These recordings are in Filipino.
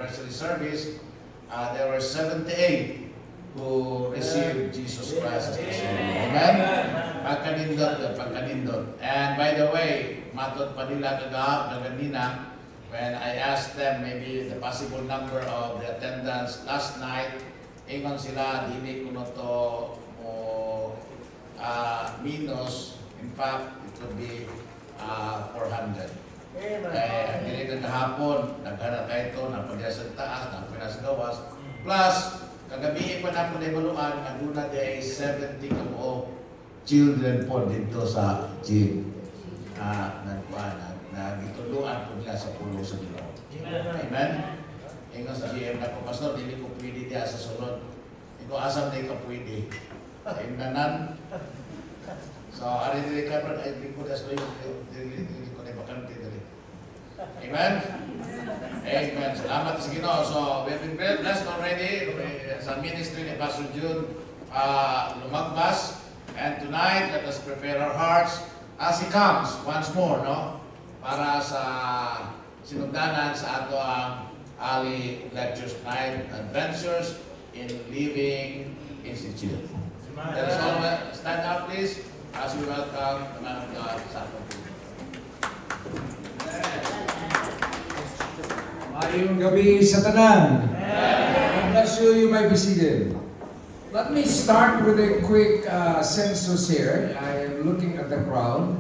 anniversary service, there were 78 who received Jesus Christ as their Savior. Amen? Pagkanindot. And by the way, matod pa nila kaganina, when I asked them maybe the possible number of the attendance last night, ingon sila, dili kuno to minus. In fact, it could be 400. Dili ka kahapon, naghanap ka ito, napagya sa taas, napagya sa gawas. Plus, kagabi pa na po na ibaluan, naguna day 70 kamo children po dito sa gym. Nagituluan po nila sa pulo sa Ginoo. Amen? Ingon sa GM na po, Pastor, dili ko pwede diya sa sunod. Ikaw asam na ikaw pwede. Imnanan. So, ari dili ka pa, ay ko das dili ko na bakante dili. Amen? Amen. Salamat sa Ginoo. So, we've been very blessed already sa ministry ni Pastor June lumagbas. And tonight, let us prepare our hearts as He comes once more, no? Para sa sinugdanan sa ato ang Ali Lectures Night Adventures in Living Institute. Let us all stand up, please, as we welcome the man of God sa ato. Mayong gabi sa tanan. God bless you. You may be seated. Let me start with a quick census here. I am looking at the crowd.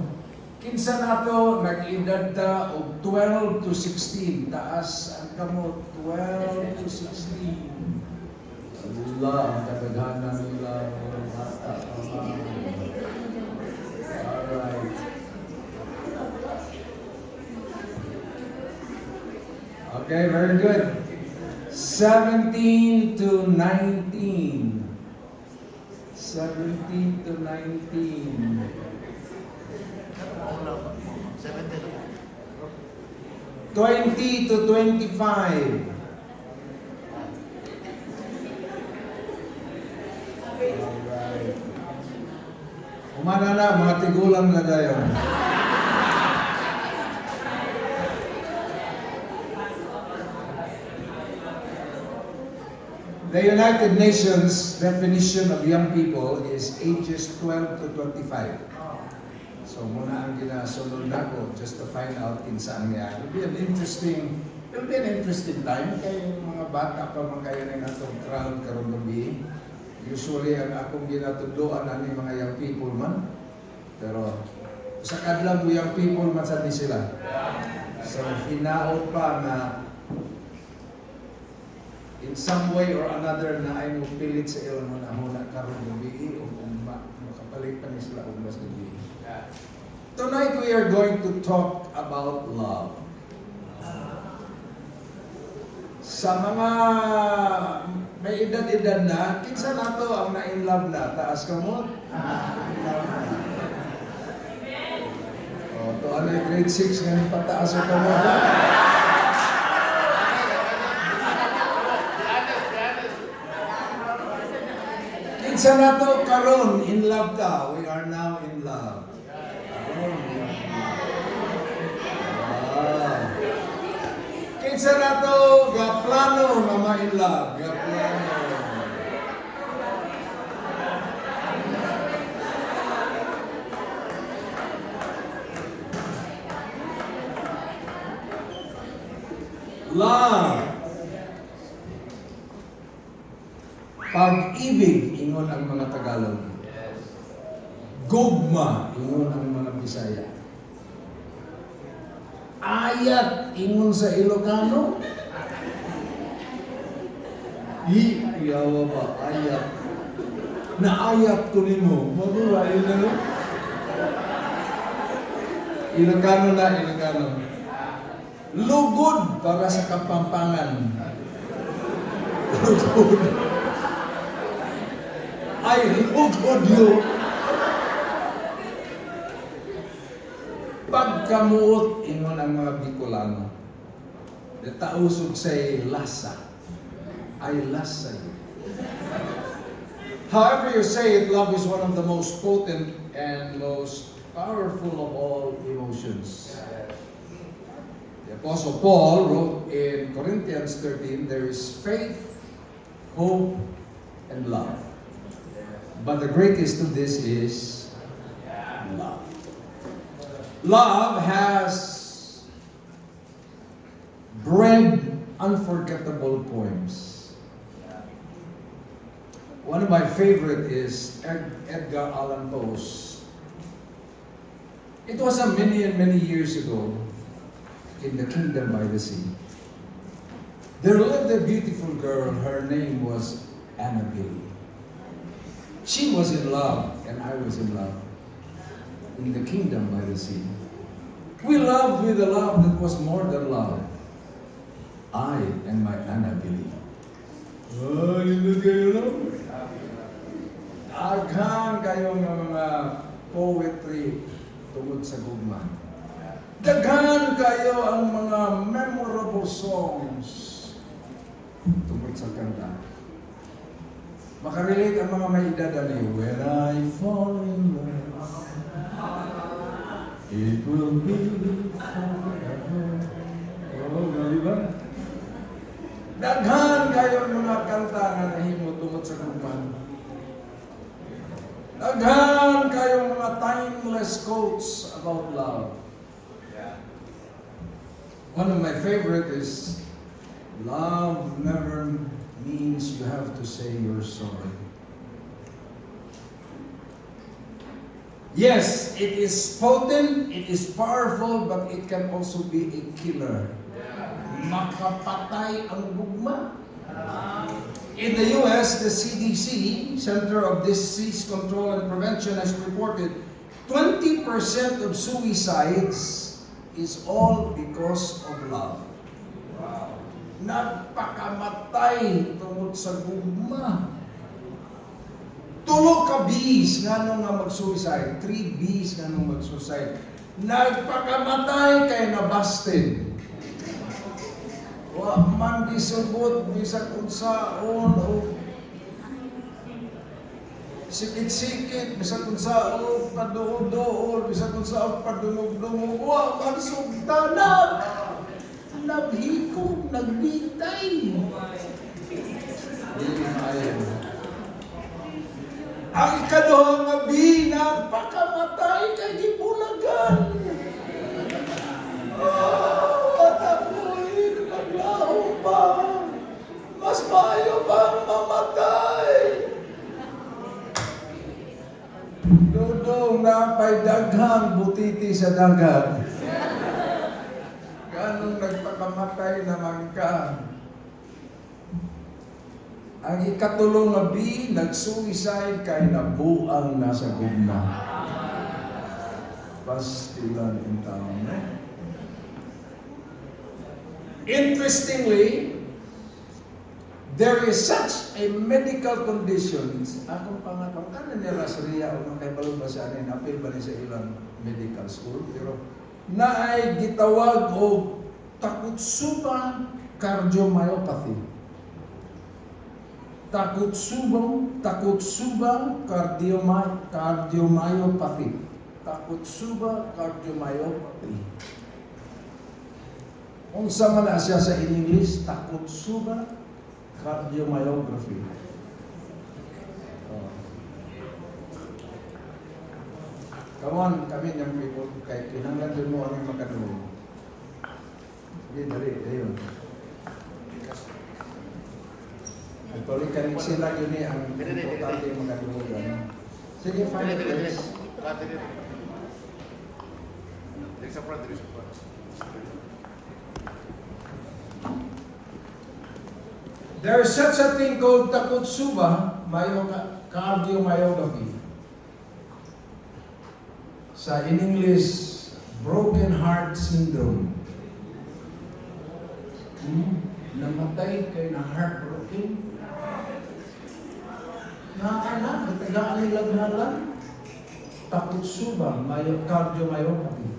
Kinsa nato nag-edad ta og 12 to 16. Taas ang kamot 12 to 16. Allah, kadaghanan nila mga bata. Alright. Okay, very good. 17 to 19. 17 to 19. 20 to 25. Alright. Umana na, mga tigulang na tayo. The United Nations definition of young people is ages 12 to 25. So muna ang ginasunod nako just to find out saan niya. It'll be an interesting time. Kaya yung mga bata pa man kayo na itong crowd karong gabi. Usually ang akong ginatuduan ani mga young people man. Pero sa kadlang young people man sa sila. So hinaot pa na in some way or another na ay mo pilit sa iyo mo na muna karong gabi o makapalit pa ni sila og mas gabi. Tonight we are going to talk about love. Sa mga may edad-edad na, kinsa nato ang na-in love na? Taas ka mo? O, to ano yung grade 6 ngayon pataas ka mo? Kinsa nato karon in love ka? We are now in love. Kinsa nato ga plano na ma-in love? Ga plano. Love. Pag-ibig, ingon ang mga Tagalog. Gugma, ingon ang mga Bisaya. Ayat, ingon sa Ilocano. Iyawa ba, ayat. Naayat ko nimo. Magura, yun na. Ilocano na, Ilocano. Lugod para sa Kapampangan. Lugod. Ay, lugod yun. Pagkamuot, ingon ang mga Bicolano. Tausog say lasa. Ay lasa yun. However you say it, love is one of the most potent and most powerful of all emotions. Apostle Paul wrote in Corinthians 13, there is faith, hope, and love. But the greatest of this is love. Love has bred unforgettable poems. One of my favorite is Edgar Allan Poe's. It was a many years ago in the Kingdom by the Sea. There lived a beautiful girl. Her name was Annabelle. She was in love, and I was in love in the Kingdom by the Sea. We loved with a love that was more than love. I and my Annabelle. Oh, hindi kayo lang. Aghan kayong mga poetry tungod sa gugma. Daghan kayo ang mga memorable songs tungkol sa kanta. Makarelate ang mga may edad ani. When I fall in love, it will be forever. Oh, di ba? Daghan kayo ang mga kanta nga nahimo tungkol sa gugma. Daghan kayo ang mga timeless quotes about love. One of my favorite is, love never means you have to say you're sorry. Yes, it is potent, it is powerful, but it can also be a killer. Makapatay ang gugma. In the US, the CDC, Center of Disease Control and Prevention, has reported 20% of suicides is all because of love. Wow. Nagpakamatay tungod sa gugma. 2 ka Bs nga nung mag-suicide. 3 Bs nga nung mag-suicide. Nagpakamatay kay nabasted. Wa man gisubot bisag unsaon o sikit-sikit bisag unsaon paduol-duol bisag unsaon padungog-dungog wa man sugdanan naghikog nagbitay. Ang ikaduhang nga binang pakamatay kay gibulagan. Mas maayo bang mamatay? Dudong na pa'y daghang butiti sa dagat. Ganong nagpakamatay naman ka. Ang ikatulong nga B, nag-suicide kay nabuang nasa gugma. Pastilan in town. Interestingly, there is such a medical condition. Akong pangatong kanan niya Rasria o nang kay balong ba siya rin, apil ba niya sa ilang medical school, pero na ay gitawag o Takotsuba cardiomyopathy. Takotsuba cardiomyopathy. Takotsuba cardiomyopathy. Unsa man na siya sa English, Takotsuba cardiomyopathy. Come on, kami yung people, kahit kinanglan din mo ang makadulog. Sige, dali, ayun. Actually, kanig sila yun ang importante yung makadulugan. Sige, find a place. There is such a thing called Takotsuba cardiomyopathy. Sa in English, broken heart syndrome. Namatay kay na heartbroken. Nakakala, natagaan nila ganalan. Takotsuba cardiomyopathy.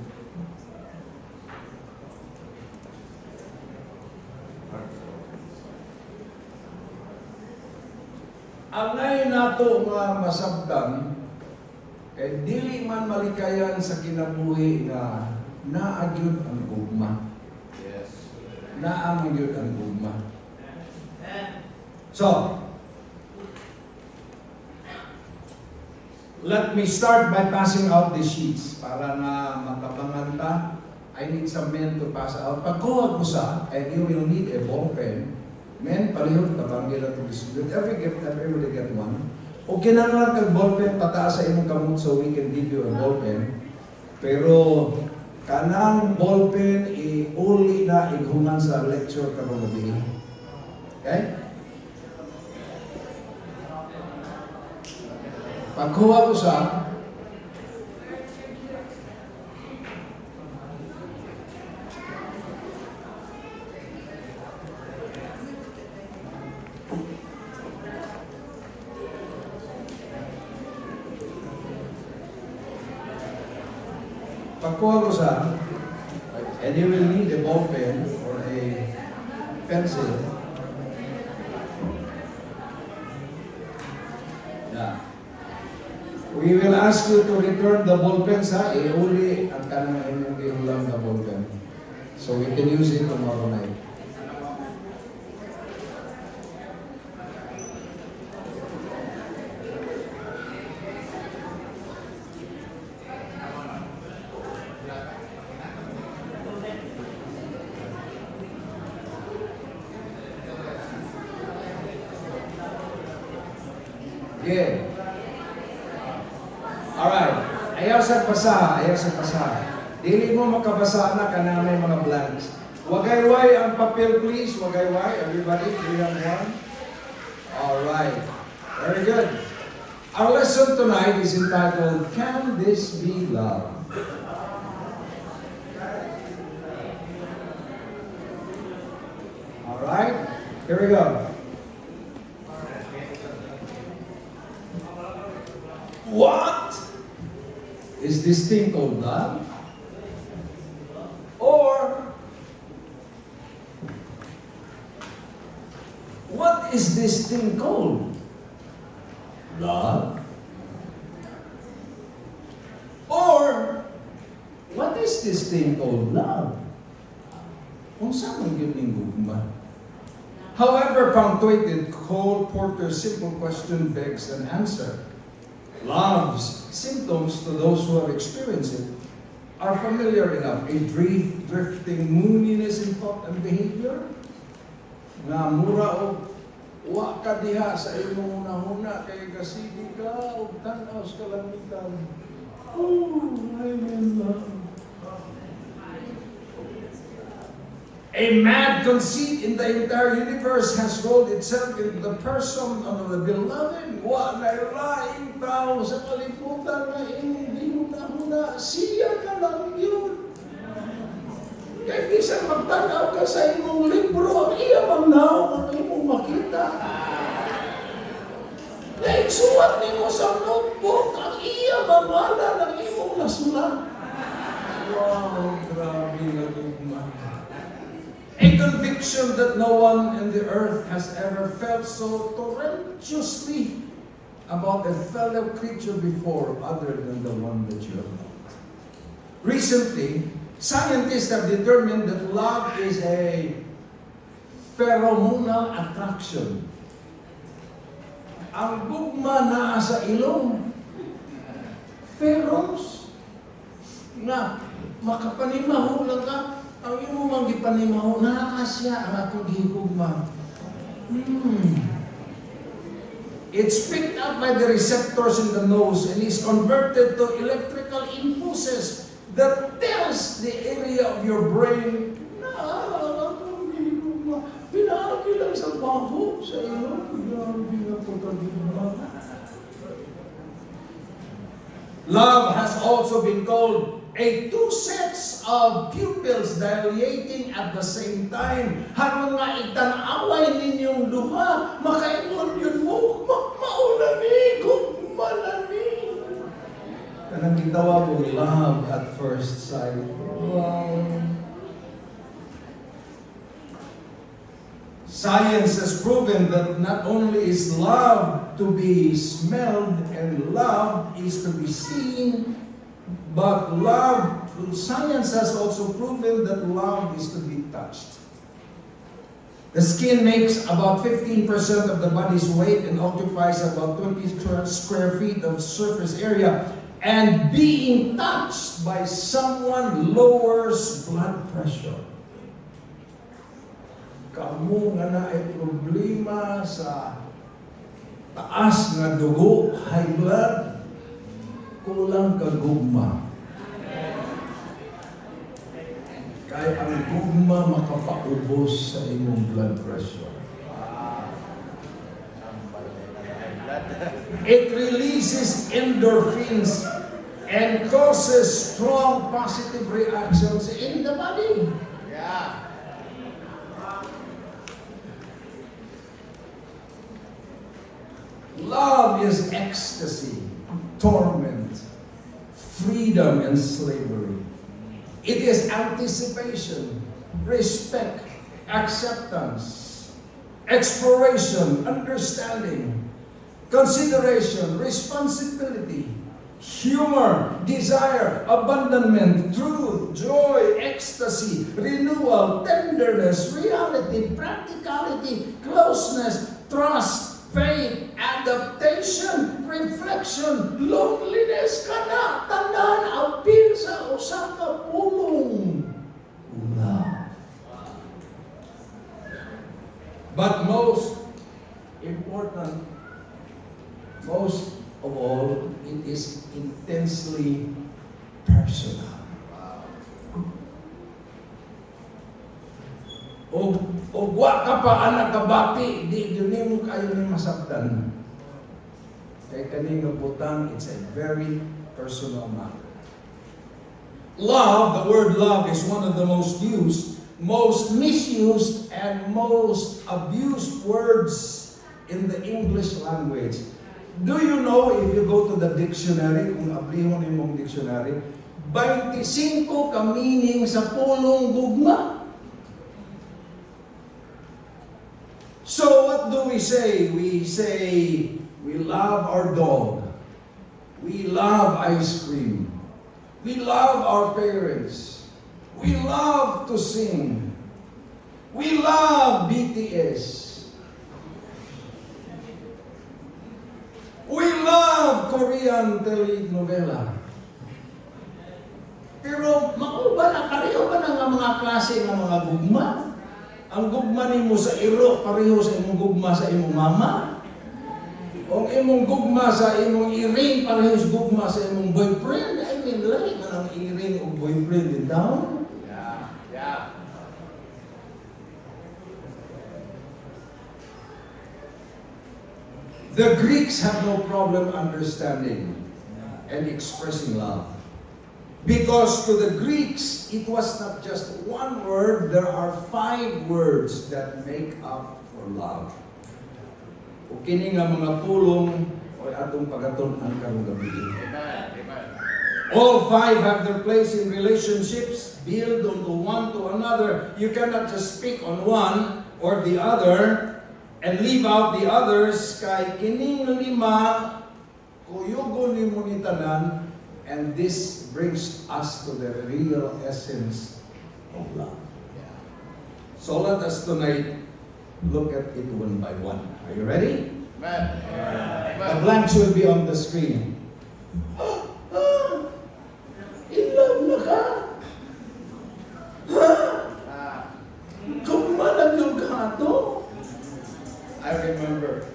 Angay nato nga masabtan kay dili man malikayan sa kinabuhi nga naagyud ang gugma. naamang yun ang gugma. So, let me start by passing out the sheets para na makabangan ta. I need some men to pass out. Pagkuha ko sa, and you will need a ball pen. Men, palihog na bang nila to distribute. Everybody get one. O kinahanglan kag ball pen, pataas sa imong kamot so we can give you a ball pen. Pero, kanang ball pen, uli na ighuman sa lecture karong gabi. Okay? Pagkuha ko sa, and you will need a ball pen or a pencil. Yeah. We will ask you to return the ball pen sa iuli ang kanang inyong iulang na ball pen. So we can use it tomorrow night. Okay. Alright. Ayaw sa pasaha. Dili mo makabasa na kanamay mga blanks. Wagayway ang papel please. Wagayway. Everybody, 3 and 1. Alright. Very good. Our lesson tonight is entitled, Can This Be Love? Alright. Here we go. What is this thing called love? Or what is this thing called? Love? Or what is this thing called love? Kung saan yun yung gugma? However punctuated, Cole Porter's simple question begs an answer. Love's symptoms to those who have experienced it are familiar enough. A drifting mooniness in thought and behavior. Na mura o wa ka diha sa imong unahuna kay kasidi ka o tanaw sa kalangitan. Oh, I'm in love. A mad conceit in the entire universe has rolled itself into the person of the beloved. Wa na laing tao sa kalibutan na imong huna siya ka lang yun. Kaya bisan magtanaw ka sa imong libro, iya mang naon ang imong makita. Kaya isuwat nimo sa notebook, ang iya mamala ng imong nasulat. Wow, grabe na gugma. A conviction that no one in the earth has ever felt so torrentously about a fellow creature before other than the one that you have loved. Recently, scientists have determined that love is a pheromonal attraction. Ang gugma naa sa ilong, pheromones, na makapanimaho lang ka, ang imo mang gipanimaho, nakakasya ang akong gihugma. It's picked up by the receptors in the nose and is converted to electrical impulses that tells the area of your brain na akong gihugma. Pinaagi lang sa baho, sa ilong, grabe na ito kagugma. Love has also been called a two sets of pupils dilating at the same time. Harong nga itanaway ninyong duha, makaingon yun mo, maulami, gugmalami. Kanang gitawa mo, love at first sight. Wow. Science has proven that not only is love to be smelled and love is to be seen, but science has also proven that love is to be touched. The skin makes about 15% of the body's weight and occupies about 20 square feet of surface area. And being touched by someone lowers blood pressure. Kamu nga na ay problema sa taas nga dugo, high blood, kulang ka gugma. Kaya ang gugma makapaubos sa imong blood pressure. It releases endorphins and causes strong positive reactions in the body. Yeah. Love is ecstasy, torment, freedom, and slavery. It is anticipation, respect, acceptance, exploration, understanding, consideration, responsibility, humor, desire, abandonment, truth, joy, ecstasy, renewal, tenderness, reality, practicality, closeness, trust, faith, adaptation, reflection, loneliness, kana, tanan, apil sa usa ka pulong. Love. But most important, most of all, it is intensely personal. O wa ka pa anak kabati, di yun mo kayo ni masaktan. Kaya kanino butang, it's a very personal matter. Love, the word love is one of the most used, most misused, and most abused words in the English language. Do you know, if you go to the dictionary, kung ablihon imong dictionary, 25 ka meaning sa pulong gugma. So what do we say? We say, we love our dog. We love ice cream. We love our parents. We love to sing. We love BTS. We love Korean telenovela. Pero mauba na, pareho ba na mga klase ng mga gugma? Ang gugma nimo sa iro, pareho sa imong gugma sa imong mama. O imong gugma sa imong iring, pareho sa gugma sa imong boyfriend. I mean, lahi man ang iring o boyfriend din daw. Yeah. The Greeks have no problem understanding and expressing love. Because to the Greeks, it was not just one word, there are 5 words that make up for love. O kini nga mga pulong o atong pagaton-an karong gabi. Amen. All 5 have their place in relationships, build onto one to another. You cannot just speak on one or the other and leave out the others. Kay kining 5, kuyugon ni mo ni tanan. And this brings us to the real essence of love. So let us tonight look at it one by one. Are you ready? Amen. The blanks will be on the screen. In love na ka? Kumalag yung gato? I remember.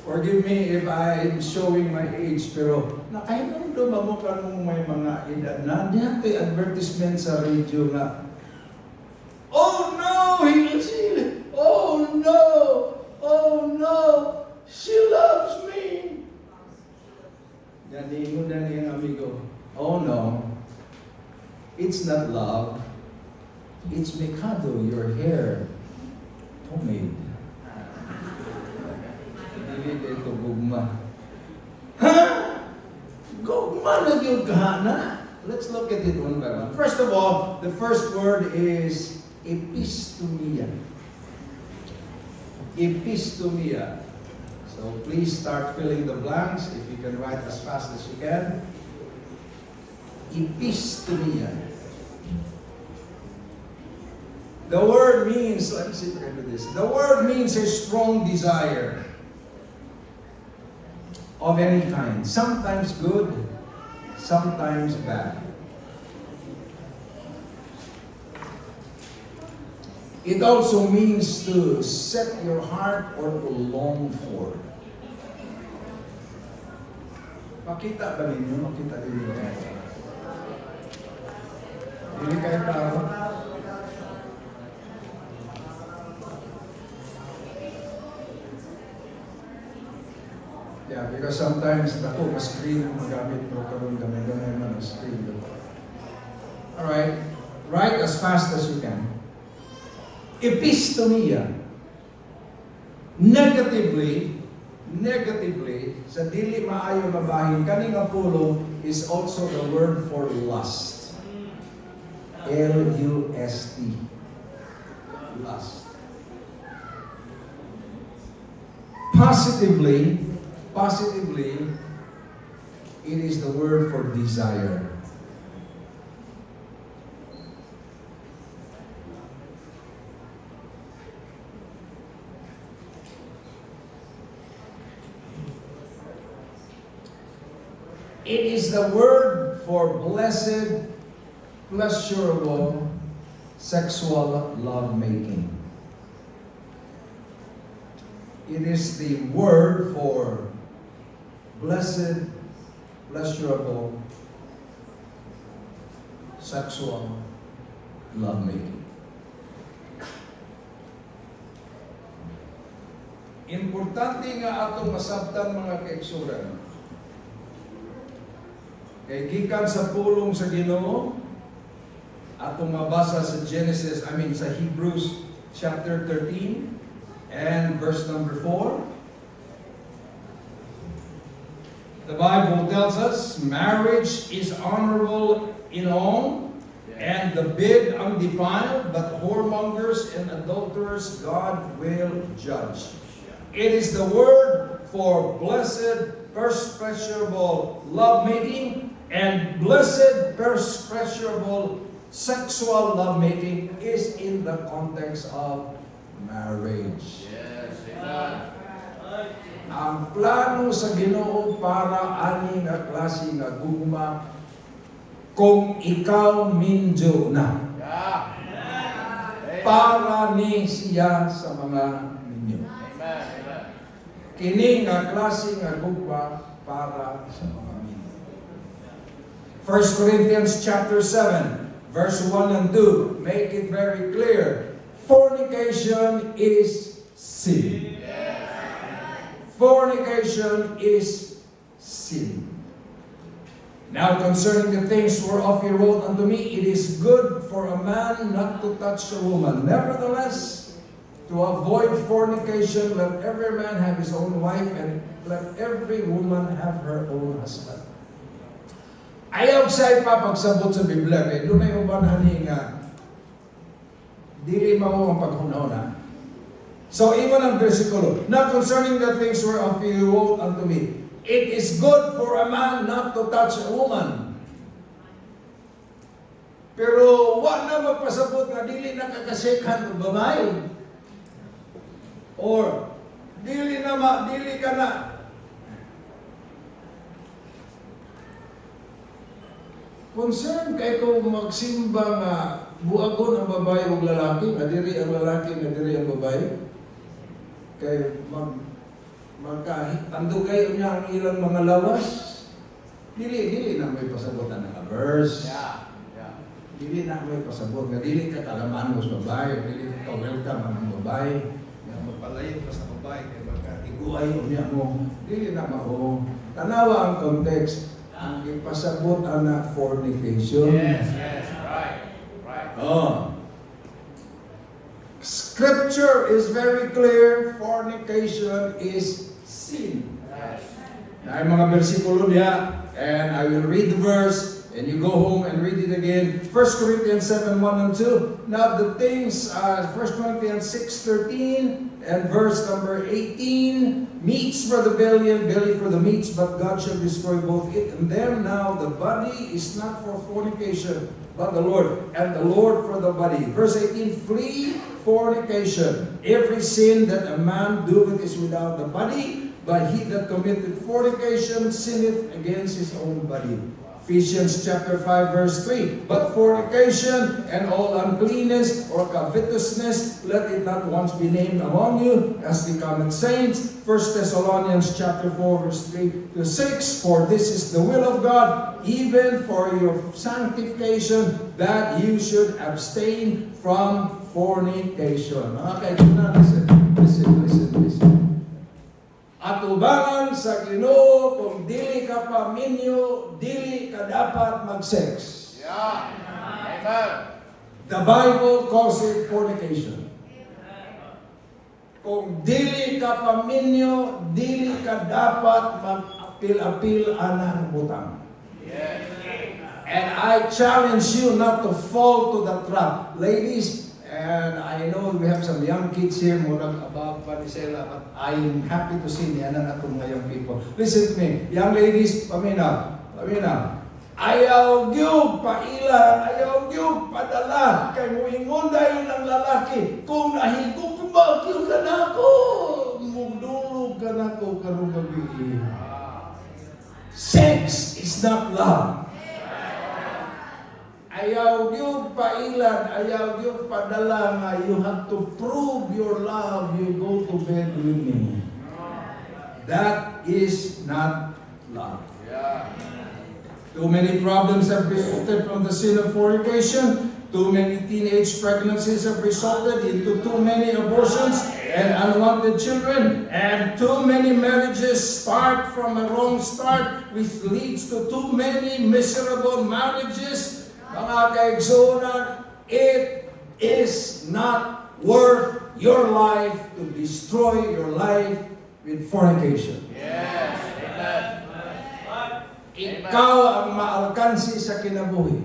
Forgive me if I'm showing my age, pero nakainomdom mo ka nung may mga edad na diyan kay advertisement sa radio nga, oh no, oh no, she loves me. Ganingon na niyang amigo, oh no, it's not love, it's Mikado, your hair, pomade. Dili ito gugma. Ha? Gugma na yung kahana? Let's look at it one by one. First of all, the first word is epistomia. Epistomia. So please start filling the blanks if you can write as fast as you can. Epistomia. The word means, let me see if I can do this. The word means a strong desire of any kind. Sometimes good, sometimes bad. It also means to set your heart or to long for. Makita ba ninyo? Makita din ninyo. Hindi kayo tao? Yeah, because sometimes ako, screen ang magamit mo karoon gamay-gamay man ang screen. Alright, write as fast as you can. Epistonia. Negatively, sa dili maayo mabahin, kaning apulong is also the word for lust. L-U-S-T. Lust. Positively, it is the word for desire. It is the word for blessed, pleasurable, sexual lovemaking. It is the word for blessed, pleasurable, sexual lovemaking. Importante nga atong masabtan mga kaigsuran. Kay gikan sa pulong sa Ginoo atong mabasa sa sa Hebrews chapter 13 and verse number 4. The Bible tells us marriage is honorable in all, and the bid undefiled, but whoremongers and adulterers God will judge. It is the word for blessed, pleasurable lovemaking, and blessed, pleasurable sexual lovemaking is in the context of marriage. Yes, amen. Ang plano sa Ginoo para ani nga klase nga gugma kung ikaw minjo na. Yeah. Para ni siya sa mga ninyo. Amen. Amen. Kini nga klase nga gugma para sa mga ninyo. 1 Corinthians chapter 7 verse 1 and 2 make it very clear. Fornication is sin. Fornication is sin. Now concerning the things whereof he wrote unto me, it is good for a man not to touch a woman. Nevertheless, to avoid fornication, let every man have his own wife, and let every woman have her own husband. Ayaw sa'yo pa pagsabot sa Biblia, kaya doon ay ubanhanin nga, dili mao ang paghuna-una. So, iwan ang versikulo. Now concerning the things whereof he wrote unto me, it is good for a man not to touch a woman. Pero wa na magpasabot nga dili nakakasekan og babae. Or dili ka na. Concern kay kung magsimba nga buagon ang babae ug lalaki, adiri ang lalaki, adiri ang babae. Kay magkahitando kayo niya ang ilang mga lawas. Dili na may pasabotan ng verse. Yeah. Dili na may pasabot nga dili ka kalaman mo sa babae, dili ka welcome ang babae. Nga magpalayon ka sa babae kay magkatiguay niya mo. Dili na mao. Tanawa ang context. Ang ipasabot ana fornication. Yes. Right. Oh. Scripture is very clear. Fornication is sin. Yes. Na ay mga bersikulo niya, and I will read the verse. And you go home and read it again. 1 Corinthians 7, 1 and 2. Now the things, 1 Corinthians 6, 13 and verse number 18. Meats for the belly and belly for the meats, but God shall destroy both it and them. Now the body is not for fornication, but the Lord, and the Lord for the body. Verse 18, flee fornication. Every sin that a man doeth is without the body, but he that committeth fornication sinneth against his own body. Ephesians chapter 5 verse 3. But fornication and all uncleanness or covetousness, let it not once be named among you as the common saints. 1 Thessalonians chapter 4 verse 3 to 6. For this is the will of God, even for your sanctification, that you should abstain from fornication. Okay, now listen. Atubangan sa Ginoo, kung dili ka paminyo, dili ka dapat mag-sex. Yeah. Amen. The Bible calls it fornication. Kung dili ka paminyo, dili ka dapat mag-apil-apil anang butang. Yes. And I challenge you not to fall to the trap. Ladies, and I know we have some young kids here, murag above Panisela, but I'm happy to see niya na itong young people. Listen to me, young ladies, paminaw. Ayaw gyud paila, ayaw gyud padala, kay muingon dahil ng lalaki, kung nahigugma gyud ka na ako, mugdulog ka na ako karong gabi. Sex is not love. Ayaw yung pailan, ayaw yung padala nga, you have to prove your love, you go to bed with me. That is not love. Yeah. Too many problems have resulted from the sin of fornication. Too many teenage pregnancies have resulted into too many abortions and unwanted children. And too many marriages start from a wrong start, which leads to too many miserable marriages. Mga kaigsunan, it is not worth your life to destroy your life with fornication. Yes. Amen. Ikaw ang maalkansi sa kinabuhi.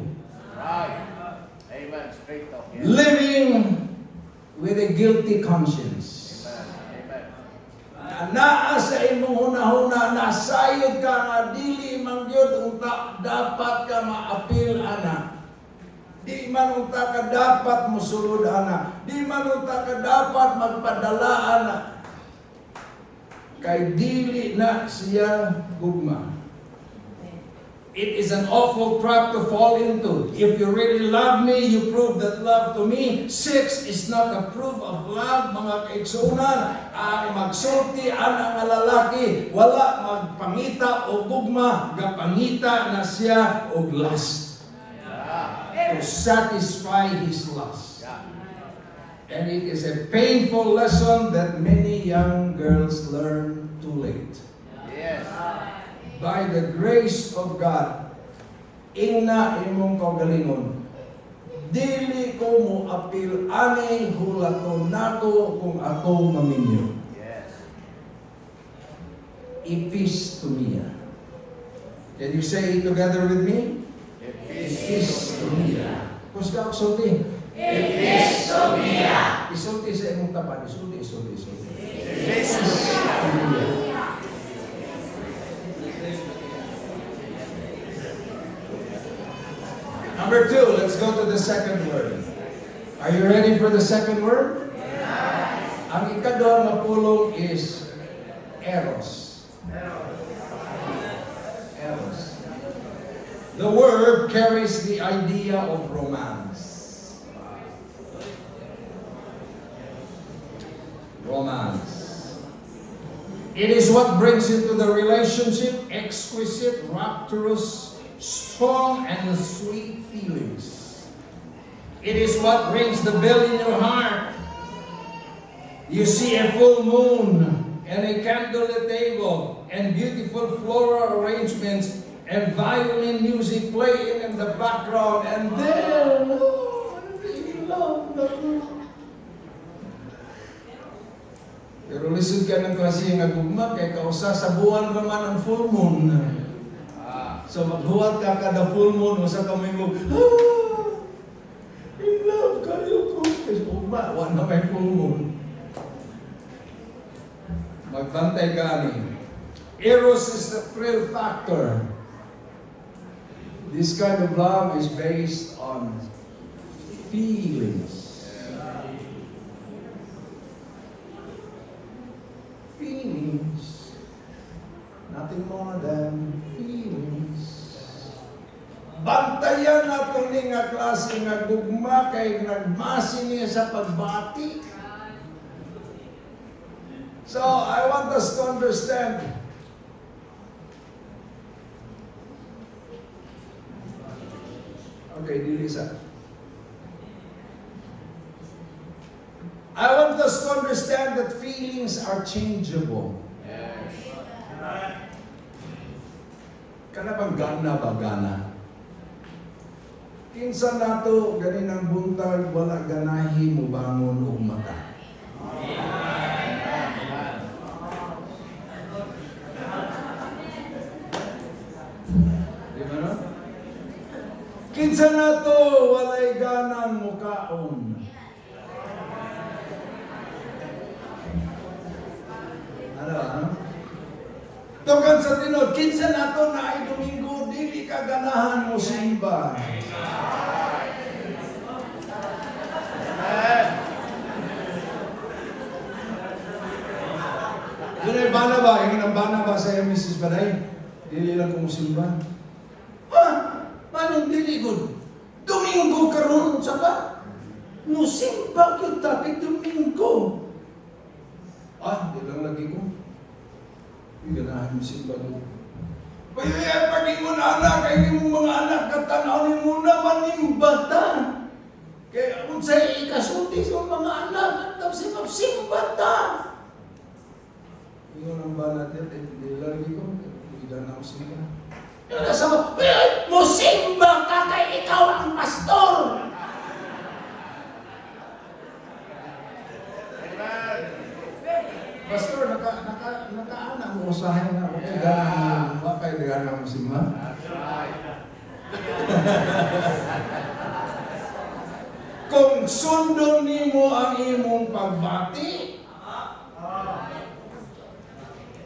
Right. Amen. Straight talk. Yes. Living with a guilty conscience. Amen. Naa sa imong hunahuna, nasayod ka nga dili man gyud unta dapat ka maapil ana. Di man unta ka dapat mosulod ana. Di man unta ka dapat magpadala ana. Kay dili na siya gugma. It is an awful trap to fall into. If you really love me, you prove that love to me. Sex is not a proof of love, mga kaigsunan. Ang magsulti ang lalaki, wala magpangita o gugma, gapangita na siya og lust. To satisfy his lust. And it is a painful lesson that many young girls learn too late. Yes. By the grace of God, ingna imong kaugalingon, dili ko mo apil ani hulaton nako kung ako maminyo. Yes. Epistomia. Can you say it together with me? Epistomia. Kus ka sulti? Epistomia. Isulti sa imong tapat. Isulti. Epistomia. Number 2, let's go to the second word. Are you ready for the second word? Yes. Ang ikaduhang mapulong is eros. Eros. The word carries the idea of romance. Romance. It is what brings into the relationship exquisite, rapturous, strong and sweet feelings. It is what rings the bell in your heart. You see a full moon and a candlelit table and beautiful floral arrangements and violin music playing in the background, and then, oh, I really love the Lord. Pero lisod ka ng klase nga gugma, kay kausa sa buwan raman ang full moon. So maghuwat ka kada full moon, usa ka may mo, in love kayo ko. Kasi ugma, wala na may full moon. Magbantay ka ni. Eros is the thrill factor. This kind of love is based on feelings. Feelings. Nothing more than feelings. Bantayan nato ni nga klase nga gugma kay nagmasin niya sa pagbati. So, I want us to understand. Okay, Dilisa. I want us to understand that feelings are changeable. Kana bang gana ba gana? Kinsa nato ganin ang buntag wala ganahi mo bangon og mata. Di ba no? Kinsa nato walay ganang mukaon. Ano? Tugan sa tinod, kinsa nato na ay Domingo, dili ka ganahan mo simba. Doon ay bana ba? Yung ang bana ba sa Mrs. Banay? Dili lang ko mo simba. Ha? Manong dili good? Domingo karon sa ba? Musimba kita kay Domingo. Di lang lagi ko. Hindi ganahan mo simba doon. Kaya pag mo na anak, kaya mo mga anak, katanawin mo na manimbata. Kaya kung sa'yo ikasulti sa mga anak, tapos simbata. Yung ang ba natin, hindi lagi ko, hindi ganahan mo simba. Yung nasa mo simba ka kay ikaw ang pastor. Pastor, naka-anak mo usahin na ako. Bakit gano'n mo simba? Kung sundon nimo ang imong pagbati,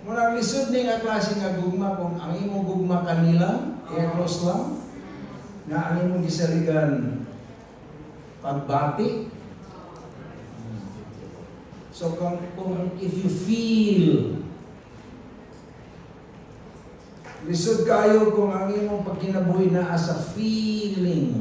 muna lisod ni nga klase nga gugma, kung ang imong gugma kanila, eros lang, na ang imong gisaligan pagbati. So if you feel lisod kayo kung ang imong pagkinabuhi na as a feeling.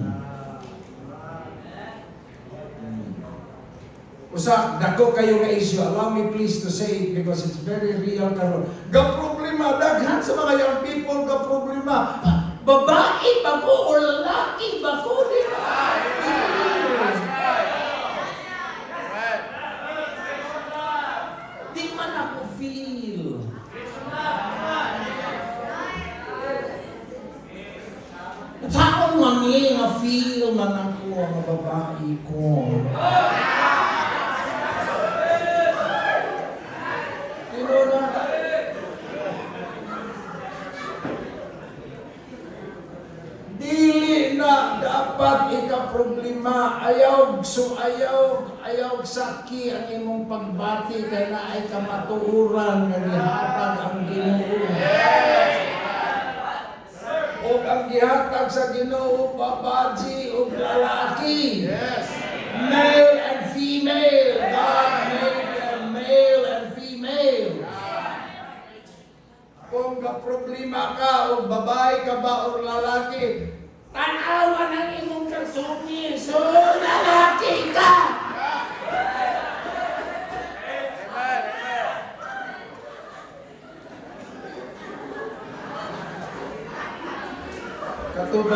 Usa, dako kayo nga issue. Allow me please to say it because it's very real karon. Ga problema, daghan sa mga young people ga problema. Babae ba ko o lalaki ba ko? Di man ako feel. Taon man nga feel man ako ang babae ko. Dili na dapat ika-problema. Ayaw saki ang imong pagbati kay na ay kamatuuran nga gihatag ang Ginoo. O ang gihatag sa Ginoo babaji o lalaki. Male and female. God made them male and female. Kung ka-problema ka o babae ka ba o lalaki, tanawan ang imong kasumi. So, lalaki ka!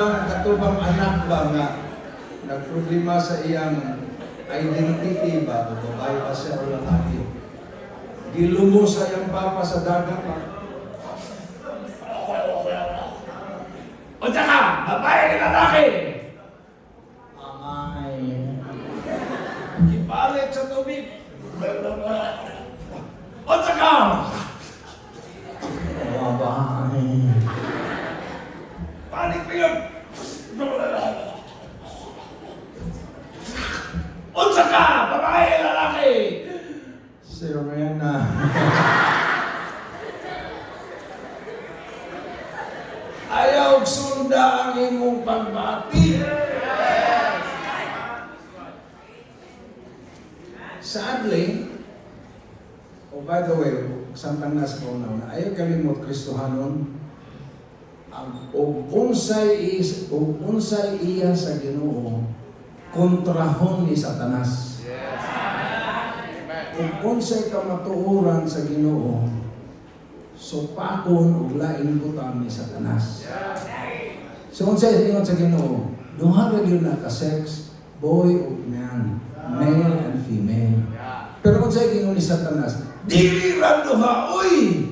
Katubang anak ba nga nagproblema sa iyang identity ba, babae ba siya o lalaki? Gilumo sa iyang papa sa dagat ba? O tsaka, babae ka lalaki! Amay. Kipalit sa tubig. O tsaka! Babae. Mariana. Ayaw sunda ang imong pagbati. Sadly, oh by the way, samtang nasa ko na, ayaw kalimot Kristohanon, ang unsay iya sa Ginoo, kontrahon ni Satanas. Kung unsay kamatuoran sa Ginoo, supakon ug lain butang ni Satanas. So unsay ingon sa Ginoo, duha ra gyud na ka sex, boy ug man, male and female. Pero unsay ingon ni Satanas, dili ra duha oy.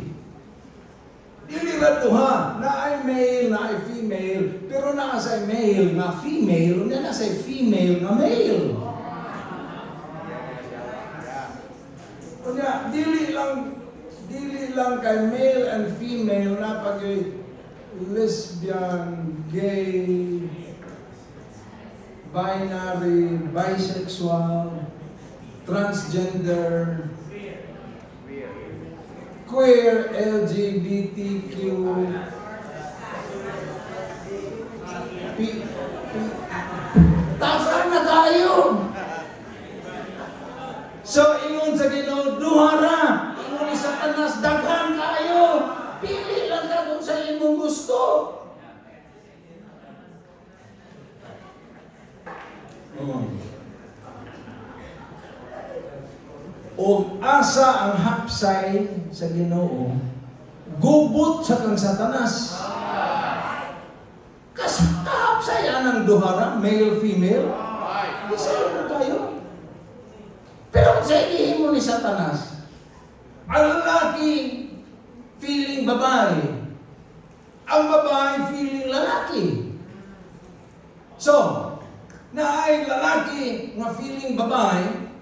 Dili ra duha, na ay male, na ay female, pero naa say male na female, na say female na male. Kunya, dili lang kay male and female na pag lesbian, gay, binary, bisexual, transgender, queer, LGBTQ, tasan na tayo. So, ingon sa Ginoo, duha ra. Ingon ni Satanas, daghan kayo. Pili lang ka kung sa imong gusto. O asa ang hapsay sa Ginoo, gubot sa kang Satanas. Kasi kahapsay anang duha ra, male, female. Isayo na kayo. Pero kung sa ihimo ni Satanas, ang lalaki feeling babae, ang babae feeling lalaki. So, na ay lalaki nga feeling babae,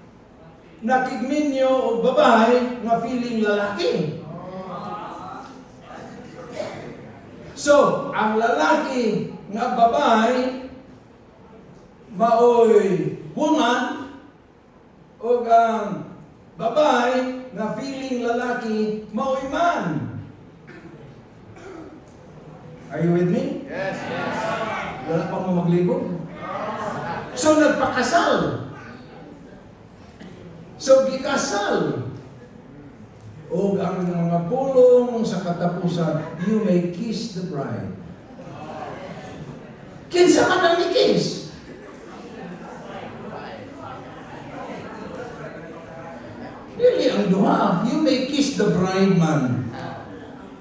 nakigminyo o babae nga feeling lalaki. So, ang lalaki nga babae, maoy woman, o ang babae nga feeling lalaki, maoy man. Are you with me? Yes, yes. Wala pa mo maglibog. So, nagpakasal. So, gikasal. O ang mga pulong sa katapusan, you may kiss the bride. Kinsa man ang ni-kiss? Dili ang duha. You may kiss the bride man.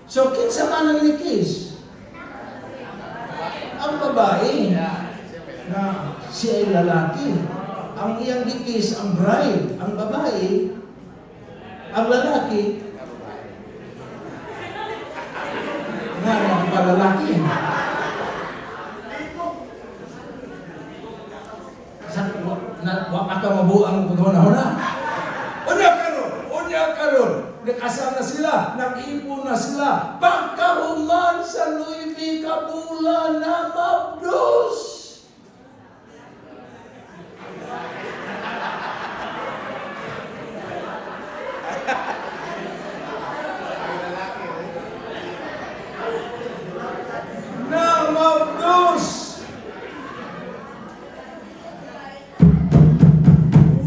So, kinsa man ang ni-kiss? Ang babae na siya ay lalaki. Ang iyang gikis, ang bride, ang babae, ang lalaki, nga nagpalalaki. Aka mabuang pagkuna-huna. Unya karon, nakasal na sila, nag-ipon na sila, pagkahuman sa Luibi Kabula na mabdos.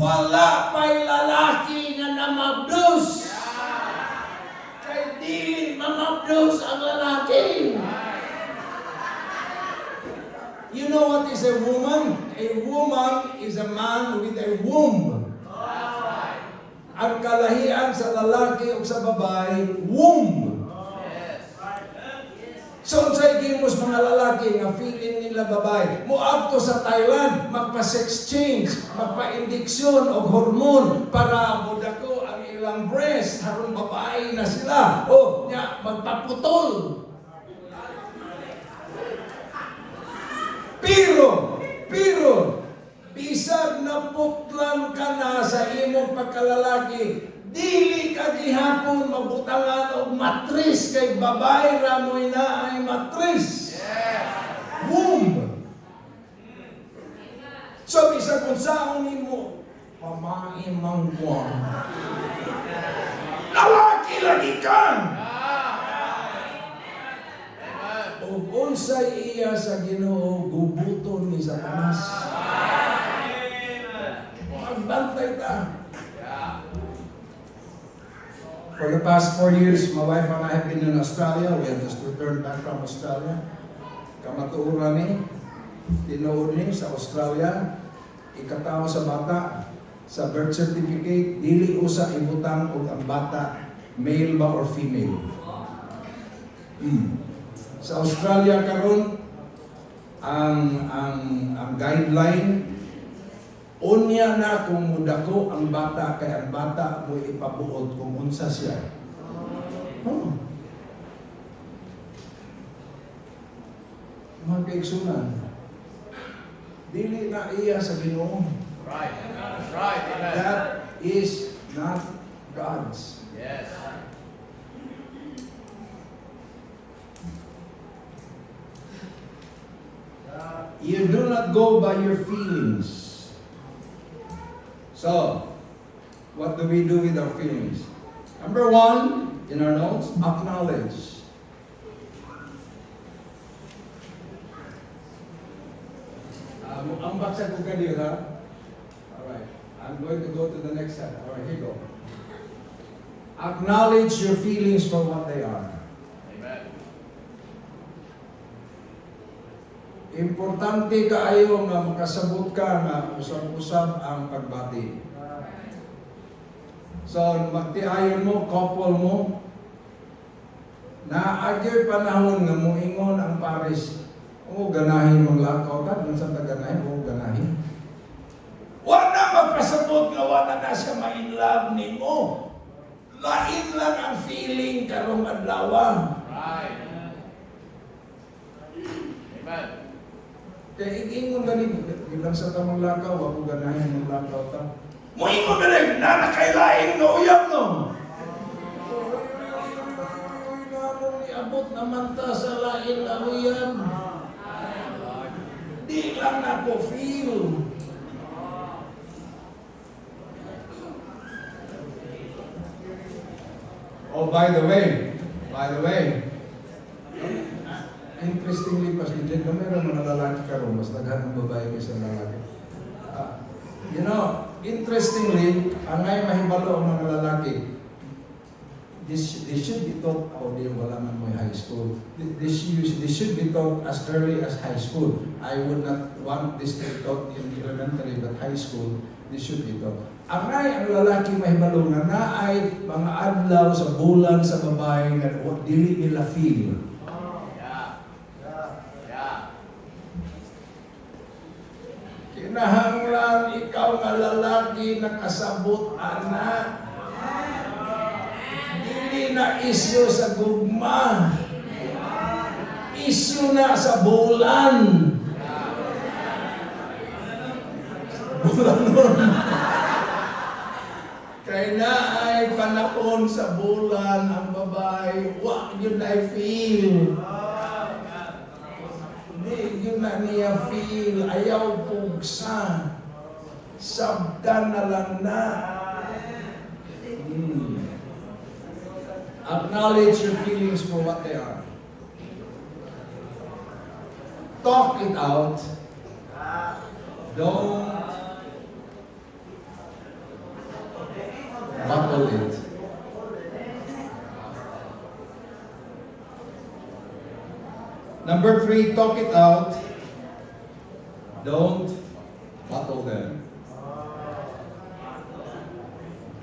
Wala pa'y lalaki nga namabdos. Kay dili mamabdos ang lalaki. You know what is a woman? A woman is a man with a womb. Ang kalahian sa lalaki o sa babae, womb. So, sa gimos mga lalaki nga feeling nila babae, muabto sa Thailand, magpa-sex change, magpa-indiksyon o hormone para mudako ang ilang breast, harong babae na sila. O, niya, magpaputol. Pero, bisag na putlan ka na sa imong pagkalalaki, dili ka gihapon mabutangan og matris kay babae ramoy na ay matris. Womb. So bisag kung saan nimo pamain mangkuan. Lalaki lagi ka! Ug unsay iya sa Ginoo gubuton ni Satanas. Magbantay ta. For the past 4 years, my wife and I have been in Australia. We have just returned back from Australia. Kamatuoran ni, tinuod ni sa Australia, ikatawo sa bata, sa birth certificate, dili usa ibutang og ang bata, male ba or female. Sa Australia karon ang guideline unya na kung mudako ang bata kay ang bata mo ipabuot kung unsa siya. Mga kaigsunan, dili na iya sa Ginoo. Right. That's right. Amen. That is not God's. Yes. You do not go by your feelings. So, what do we do with our feelings? Number 1, in our notes, acknowledge. Ang baksa ko kanina, ha? Alright, I'm going to go to the next slide. Alright, here you go. Acknowledge your feelings for what they are. Amen. Importante kaayo nga makasabot ka nga usab-usab ang pagbati. So, magtiayon mo, couple mo, na agyo'y panahon nga moingon ang pares, ganahin mong lakaw ka, dun sa ganahin, ganahin. Wala magpasabot nga wala na siya ma-inlove ni mo. Lain lang ang feeling karong adlaw. Right. Amen. Kaya ingon ganin, bilang sa tamang lakaw, ako ganahin ng lakaw ta. Moingon ganin, nanakailain nga uyab no. Abot naman ta sa lain na uyab. Di lang ako feel. Oh, by the way, interestingly, Pastor Jen, meron mga lalaki karon, mas daghan ng babae kaysa lalaki. Interestingly, ang ngay mahibalo ang mga lalaki, they should be taught, wala man mo high school. They should be taught as early as high school. I would not want this to be taught in elementary, but high school, they should be taught. Ang ngay ang lalaki mahibalo nga naay mga adlaw sa bulan sa babae nga dili nila feel. Kinahanglan ikaw nga lalaki nakasabot ana. Dili na isyu sa gugma. Isyu na sa bulan. Bulan nun. Kaya na ay panahon sa bulan ang babae, wa yun ay feel. Hindi yun na niya feel, ayaw pugsa. Sabdan na lang na. Acknowledge your feelings for what they are. Talk it out. Don't bottle it. Number 3, talk it out. Don't bottle them.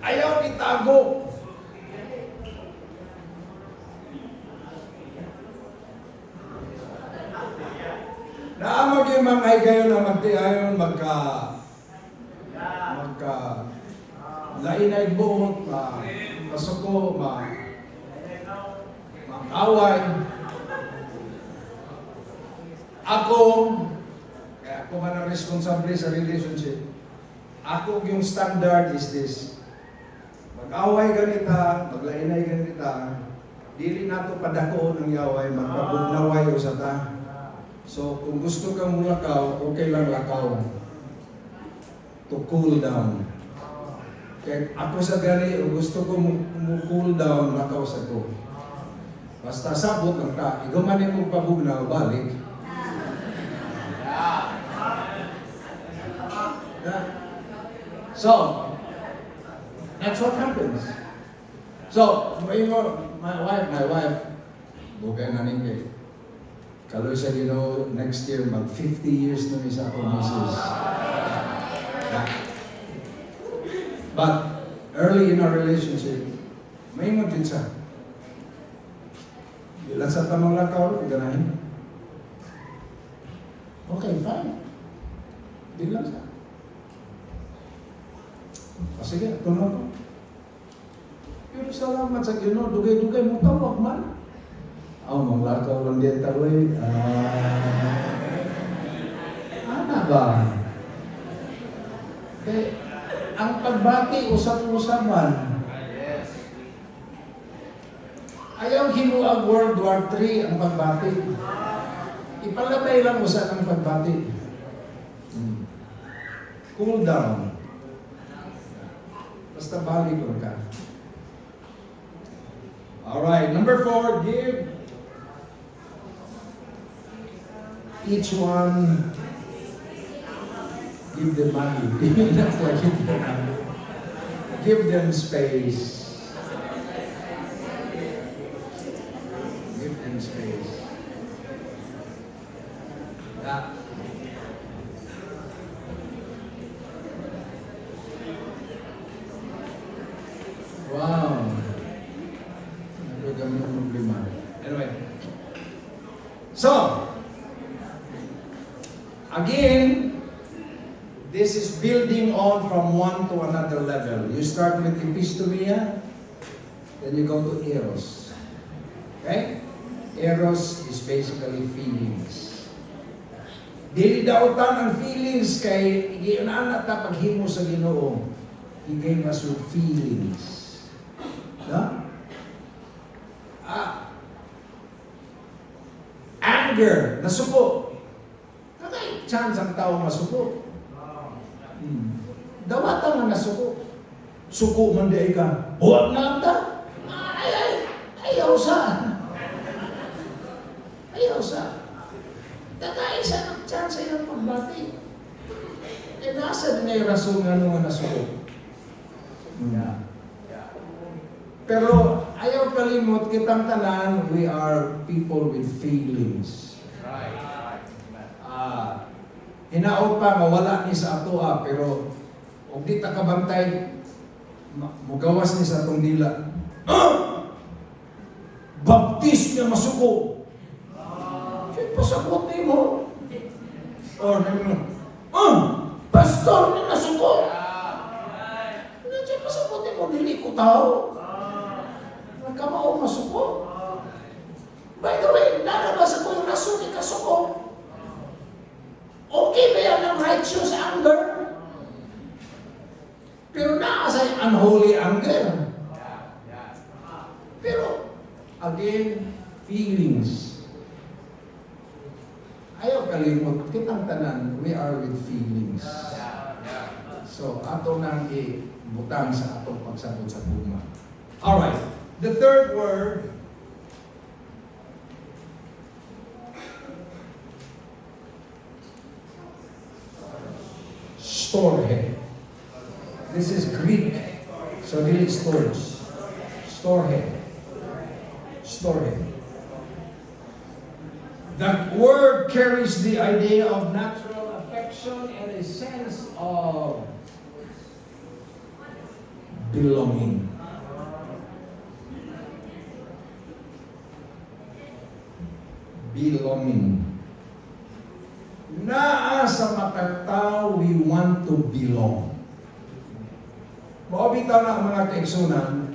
Ayaw itago. Naamag yung mga kayo na magtiayon lainay buhot, masuko, mag-away. Ako man ang responsable sa relationship. Ako yung standard is this. Mag-away ganita, maglainay ganita, dili nato padako ng yaway, magkabugnaway o sa ta. So, kung gusto kang lakaw, okay lang lakaw. To cool down. Kaya ako sa gani, gusto ko cool down, lakaw sa ko. Basta sabot ang ka, iguman yung pagpabugnaw, balik. Yeah. So, that's what happens. So, my wife, bugay na ninyo. Kaloy sa next year, mag 50 years na ni sa akong misis. Yeah. But, early in our relationship, may mo din siya. Ilan sa tamang lakaw, ganahin. Okay, fine. Di lang siya. O sige, tunaw ko. Pero salamat sa Ginoo, dugay-dugay mo tawag man. Mong lakaw lang din taroy. Ano ba? Eh, ang pagbati, usap-usapan. Ayaw hinuag World War III ang pagbati. Ipalabay lang usa ang pagbati. Cool down. Basta balik ko ka. Alright, number 4, give each one, give them money. Give them space. Give them space. Yeah. Wow. Anyway. So, again, this is building on from one to another level. You start with epistomia, then you go to eros. Okay? Eros is basically feelings. Dili dautan ang feelings kay giunana ta paghimo sa Ginoo. He gave us your feelings. No? Anger, nasuko. Kakay chance ang tao masuko. Dawatan nga nasuko. Suko man di ka. Huwag na ta. Ayaw sa. Ayaw sa. Kakay sa ng chance yung pagbati. E nasa din yung rason nga nung nasuko. Yeah. Pero ayaw kalimot, kitang tanan, we are people with feelings. Right. Hinaot pa, mawala ni sa ato pero kung di ta kabantay, mugawas ni sa atong dila. Baptist niya masuko. Siya pasabot ni mo. Or pastor niya masuko. Siya pasabot ni mo, dili ko tao. Kamao masuko. By the way, lalabas ako yung rason ni kasuko. Okay ba yan ang righteous anger? Pero naasa yung unholy anger. Pero, again, feelings. Ayaw kalimot, kitang tanan, we are with feelings. So, ato nang ibutang sa atong pagsabot sa puma. Alright. The third word, storge. This is Greek, so really storage. Storge. Storge. That word carries the idea of natural affection and a sense of belonging. Belonging. Naa sa matagtaw, we want to belong. Maobitaw na ang mga kaigsunan,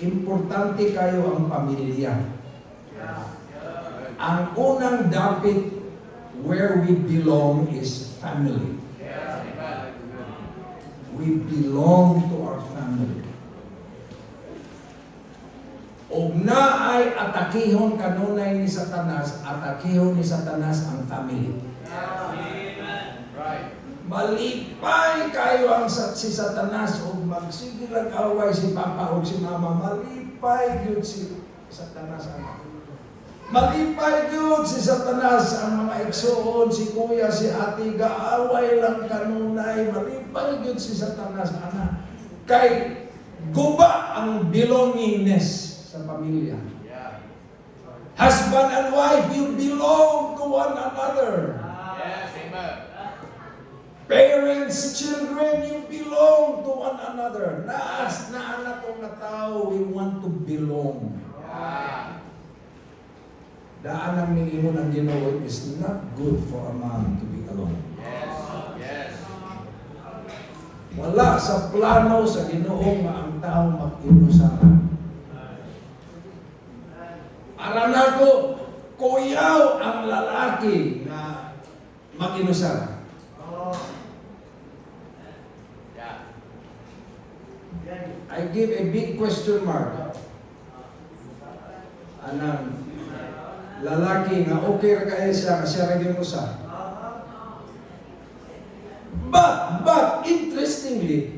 importante kayo ang pamilya. Ang unang dapat where we belong is family. We belong to our family. Og na ay atakihon kanunay ni Satanas, atakihon ni Satanas ang family. Amen. Right. Malipay kayo ang si Satanas o magsigilang away si Papa o si Mama. Malipay yun si Satanas. Malipay yun si Satanas ang mga igsoon, si Kuya, si Ate, gaaway lang kanunay. Malipay yun si Satanas, anak. Kay guba ang belongingness sa pamilya. Husband and wife, you belong to one another. Yes, amen. Parents, children, you belong to one another. Na anak ko na tao, we want to belong. Daan ang minimo ng Ginoo, it is not good for a man to be alone. Yes, yes. Wala sa plano sa Ginoo nga ang tao mag-inusaran. Aram na ko, kuyaw ang lalaki na mag-inusaran. I give a big question mark. Anang lalaki nga okay ra kaya siya nga siya ra ginusa. But interestingly,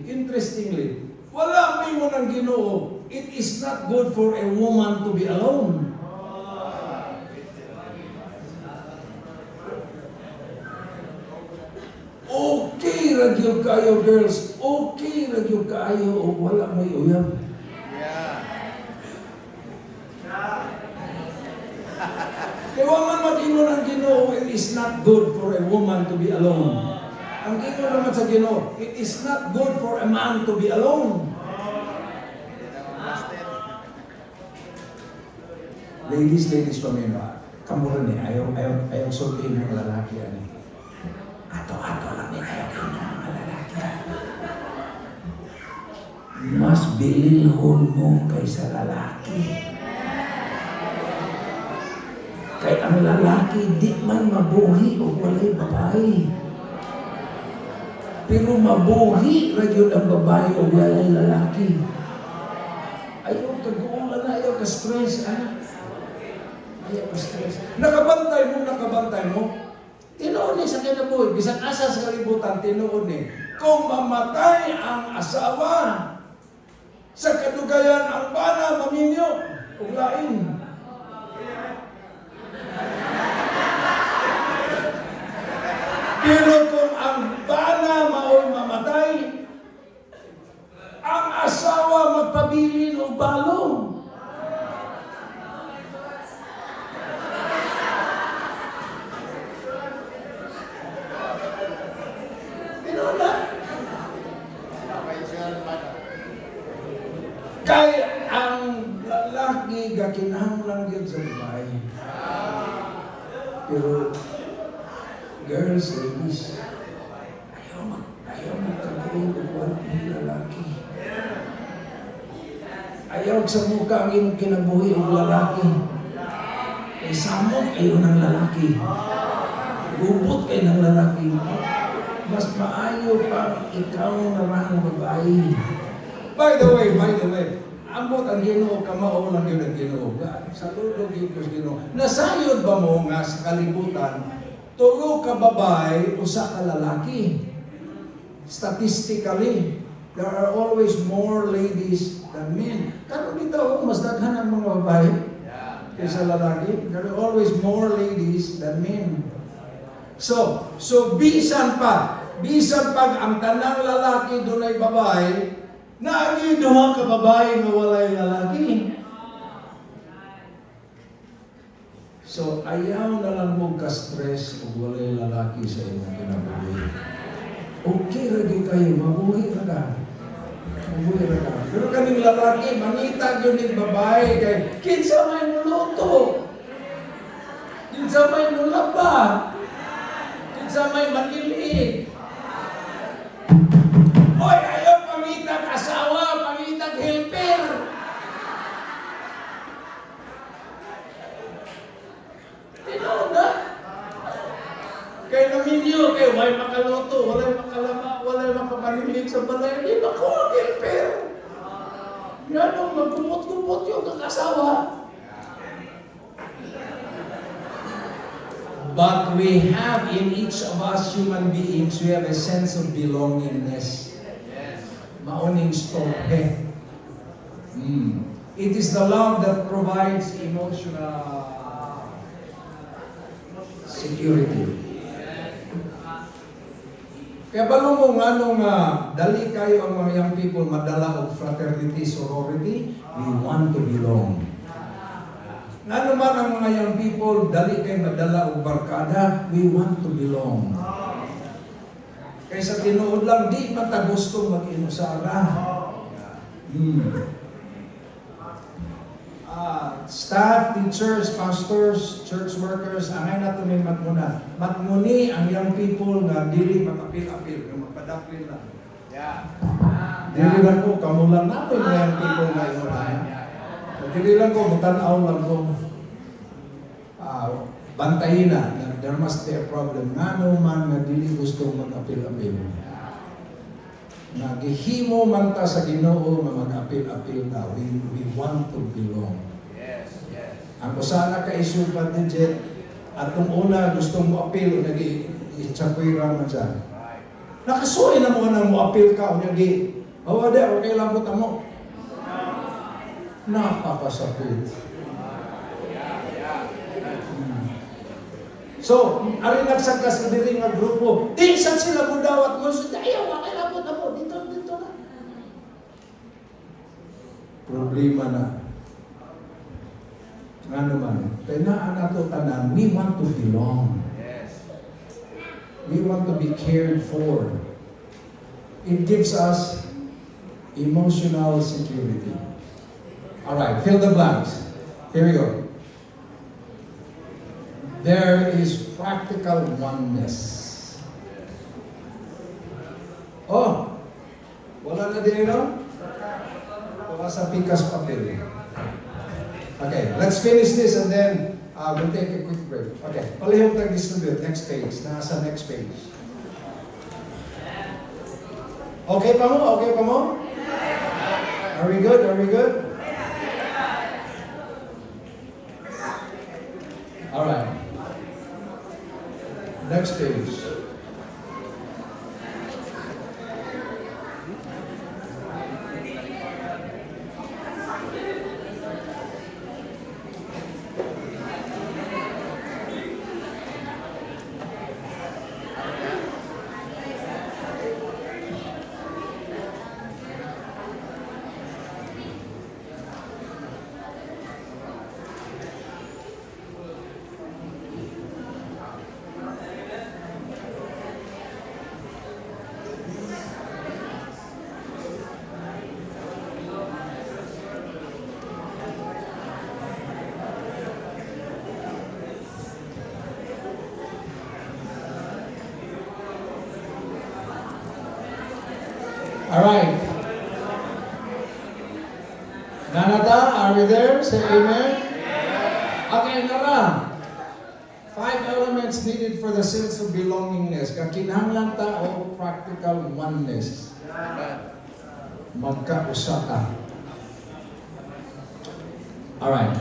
wala may mo ng Ginoo. It is not good for a woman to be alone. Okay ra gyud kayo girls. Okay ra gyud kayo o wala may uyab. Kaya man mag-ingon ang Ginoo, it is not good for a woman to be alone. Ang ingon naman sa Ginoo, it is not good for a man to be alone. Ladies, pamina, kamura ni, ayaw sultin ng lalaki ani. Ato lang ni, ayaw ng lalaki. Mas bililhon mo kaysa lalaki. Kay ang lalaki di man mabuhi o walay babae. Pero mabuhi ra gyud ang babae o walay lalaki. Ayaw ka-guulan na, ayaw ka-stress, anak. Ayaw ka-stress. Nakabantay mo. Tinuon ni sa kinabuhi, bisan asa sa kalibutan, tinuon ni. Kung mamatay ang asawa, sa kadugayan ang bana maminyo, uglain. Pero kung ang bana mao'y mamatay, ang asawa magpabilin o balong. Pero na. Kaya ang lalaki gakinahanglan yun sa babae. Pero girls, ladies, ayaw magkagawin ng lalaki. Ayaw sa mukha ang iyong kinabuhi ng lalaki. Ay samot kayo ng lalaki. Gubot kayo ng lalaki. Mas maayo pa ikaw na lang babae. By the way, ambot ang Ginoo kamao lang yun ang Ginoo. Saludo yun ang Ginoo. Nasayod ba mo nga sa kalibutan, tulo ka babae, usa ka lalaki? Statistically, there are always more ladies than men. Karon dito, mas daghan ang mga babae kaysa lalaki. There are always more ladies than men. So bisan pag ang tanang lalaki dunay babae, naagi duha ka babae nga walay lalaki. So ayaw na lang mo ka-stress kung walay lalaki sa inyong kinabuhi. Okay ra gyud kayo, mabuhi ra ka. Pero kaning lalaki, mangita yun yung babae kay kinsa may muluto, kinsa may mulaba, kinsa may manilig. Oy, ayaw pangitag asawa, pangitag helper. Tinood na. Kaya naminyo, kaya may makaluto, walay makalama, walay makapanilig sa balay. Hindi ba ko ang helper? Yan ang magkumot-kumot yung kakasawa. But we have in each of us human beings, we have a sense of belongingness. Mauning storpe. It is the love that provides emotional security. Kaya balo mo nga nung dali kayo ang mga young people madala og fraternity, sorority, we want to belong. Nga naman ang mga young people, dali kayo madala og barkada, we want to belong. Kaysa tinuod lang, di man ta gustong mag-inusara. Staff, teachers, pastors, church workers, angay na ito may matmuna. Matmuni ang young people na dili makapil-apil, na magpadapil lang. Dili lang ko, kamulang natin ang young people na yun. Dili lang ko, matanaw lang ko. Bantayin na, there must be a problem. Nga man na dili gustong mag-apil-apil. Nagihimo man ta sa Ginoo nga mag-apil-apil na, we want to belong. Ang usana ka isupat ni Jet, at kung una gustong mo apil, nag-i-chapwira man siya. Nakasuay na mo na mo apil ka, nag-i, okay lang po tamo. Napakasapit. So, ari nagsagkas na diri nga grupo, di saan sila mo dawat mo, so ayaw, okay lang po tamo, dito na. Problema na. Ano man, kaya na to tanan, we want to belong. We want to be cared for. It gives us emotional security. Alright, fill the blanks. Here we go. There is practical oneness. Oh, wala na din no? Wala sa pikas papel. Okay, let's finish this and then we'll take a quick break. Okay, palihog tayo distribute. Next page. Nasa next page. Okay pa mo? Okay pa mo? Are we good? Are we good? Alright. Next page. Alright. Nanata, are we there? Say amen. Okay, Nara. 5 elements needed for the sense of belongingness. Kakinahanglan ta o practical oneness. Magkausata. Alright.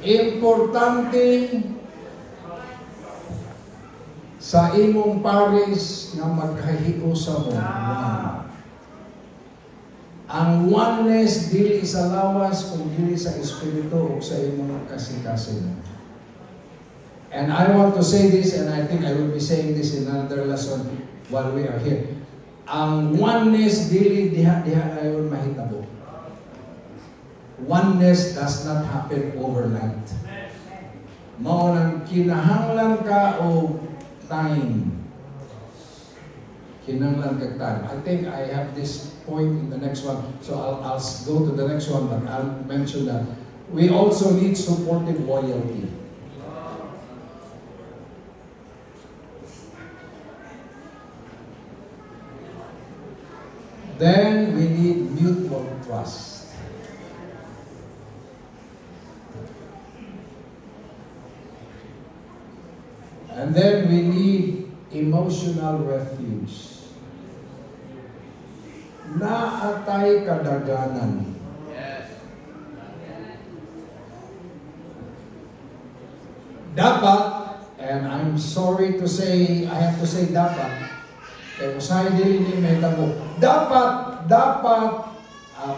Importante sa imong pares nga magkahiusa mo. Ang oneness dili sa lawas kung dili sa espiritu o sa imong kasikasin. And I want to say this, and I think I will be saying this in another lesson while we are here. Ang oneness dili diha ayon mahitabo. Oneness does not happen overnight. Mao nang kinahanglan ka o time. Kinanglan kag time. I think I have this point in the next one. So I'll go to the next one, but I'll mention that. We also need supportive loyalty. Then we need mutual trust. And then we need emotional refuge. Naatay kadaganan. dapat, and I'm sorry to say, I have to say dapat, kaya usahay dili ni may tamo. Dapat,